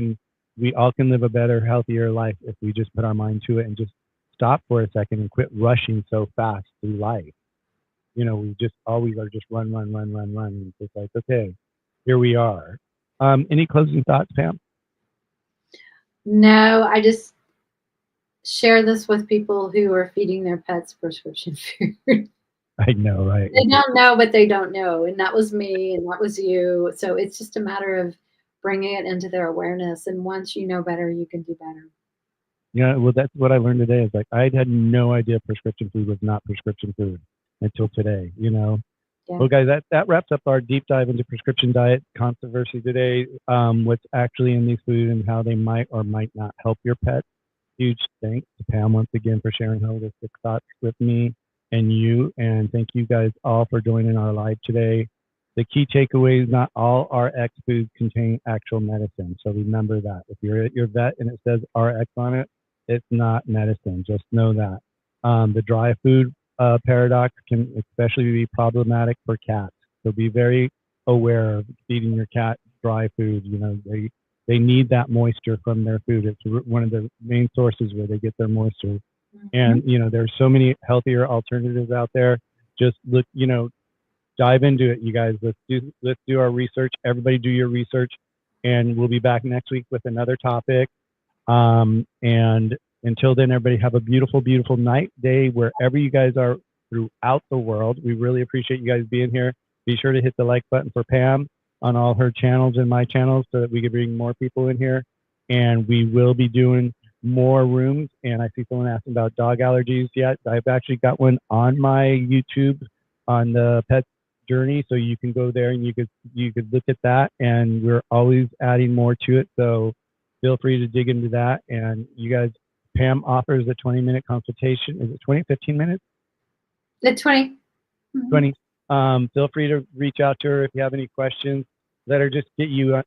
all can live a better, healthier life if we just put our mind to it and just stop for a second and quit rushing so fast through life. We just always are just run, run, run, run, run. It's like, okay, here we are. Any closing thoughts, Pam? No, I just share this with people who are feeding their pets prescription food. I know, right? They don't know, but they don't know. And that was me, and that was you. So it's just a matter of bringing it into their awareness. And once you know better, you can do better. Well, that's what I learned today. Is like I had no idea prescription food was not prescription food until today. Yeah. Well, guys, that wraps up our deep dive into prescription diet controversy today. What's actually in these foods and how they might or might not help your pet. Huge thanks to Pam once again for sharing holistic thoughts with me and you. And thank you guys all for joining our live today. The key takeaways: not all RX foods contain actual medicine. So remember that. If you're at your vet and it says RX on it, it's not medicine. Just know that. The dry food paradox can especially be problematic for cats. So be very aware of feeding your cat dry food. They need that moisture from their food. It's one of the main sources where they get their moisture. And there's so many healthier alternatives out there. Just look, dive into it, you guys. Let's do our research. Everybody do your research, and we'll be back next week with another topic. And until then, everybody have a beautiful, beautiful night, day, wherever you guys are throughout the world. We really appreciate you guys being here. Be sure to hit the like button for Pam on all her channels and my channels so that we can bring more people in here. And we will be doing more rooms. And I see someone asking about dog allergies yet. I've actually got one on my YouTube on the pet journey. So you can go there and you could look at that. And we're always adding more to it. So feel free to dig into that. And you guys, Pam offers a 20-minute consultation. Is it 20, 15 minutes? The 20. 20. Feel free to reach out to her if you have any questions. Let her just get you,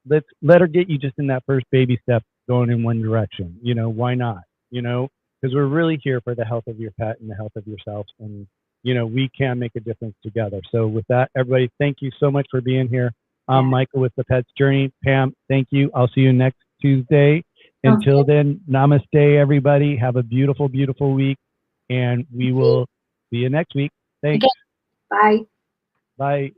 let her get you just in that first baby step going in one direction. Why not? Because we're really here for the health of your pet and the health of yourself. And, we can make a difference together. So with that, everybody, thank you so much for being here. I'm Michael with the Pet's Journey. Pam, thank you. I'll see you next Tuesday. Until then, namaste, everybody. Have a beautiful, beautiful week. And we will see you next week. Thanks. Okay. Bye. Bye.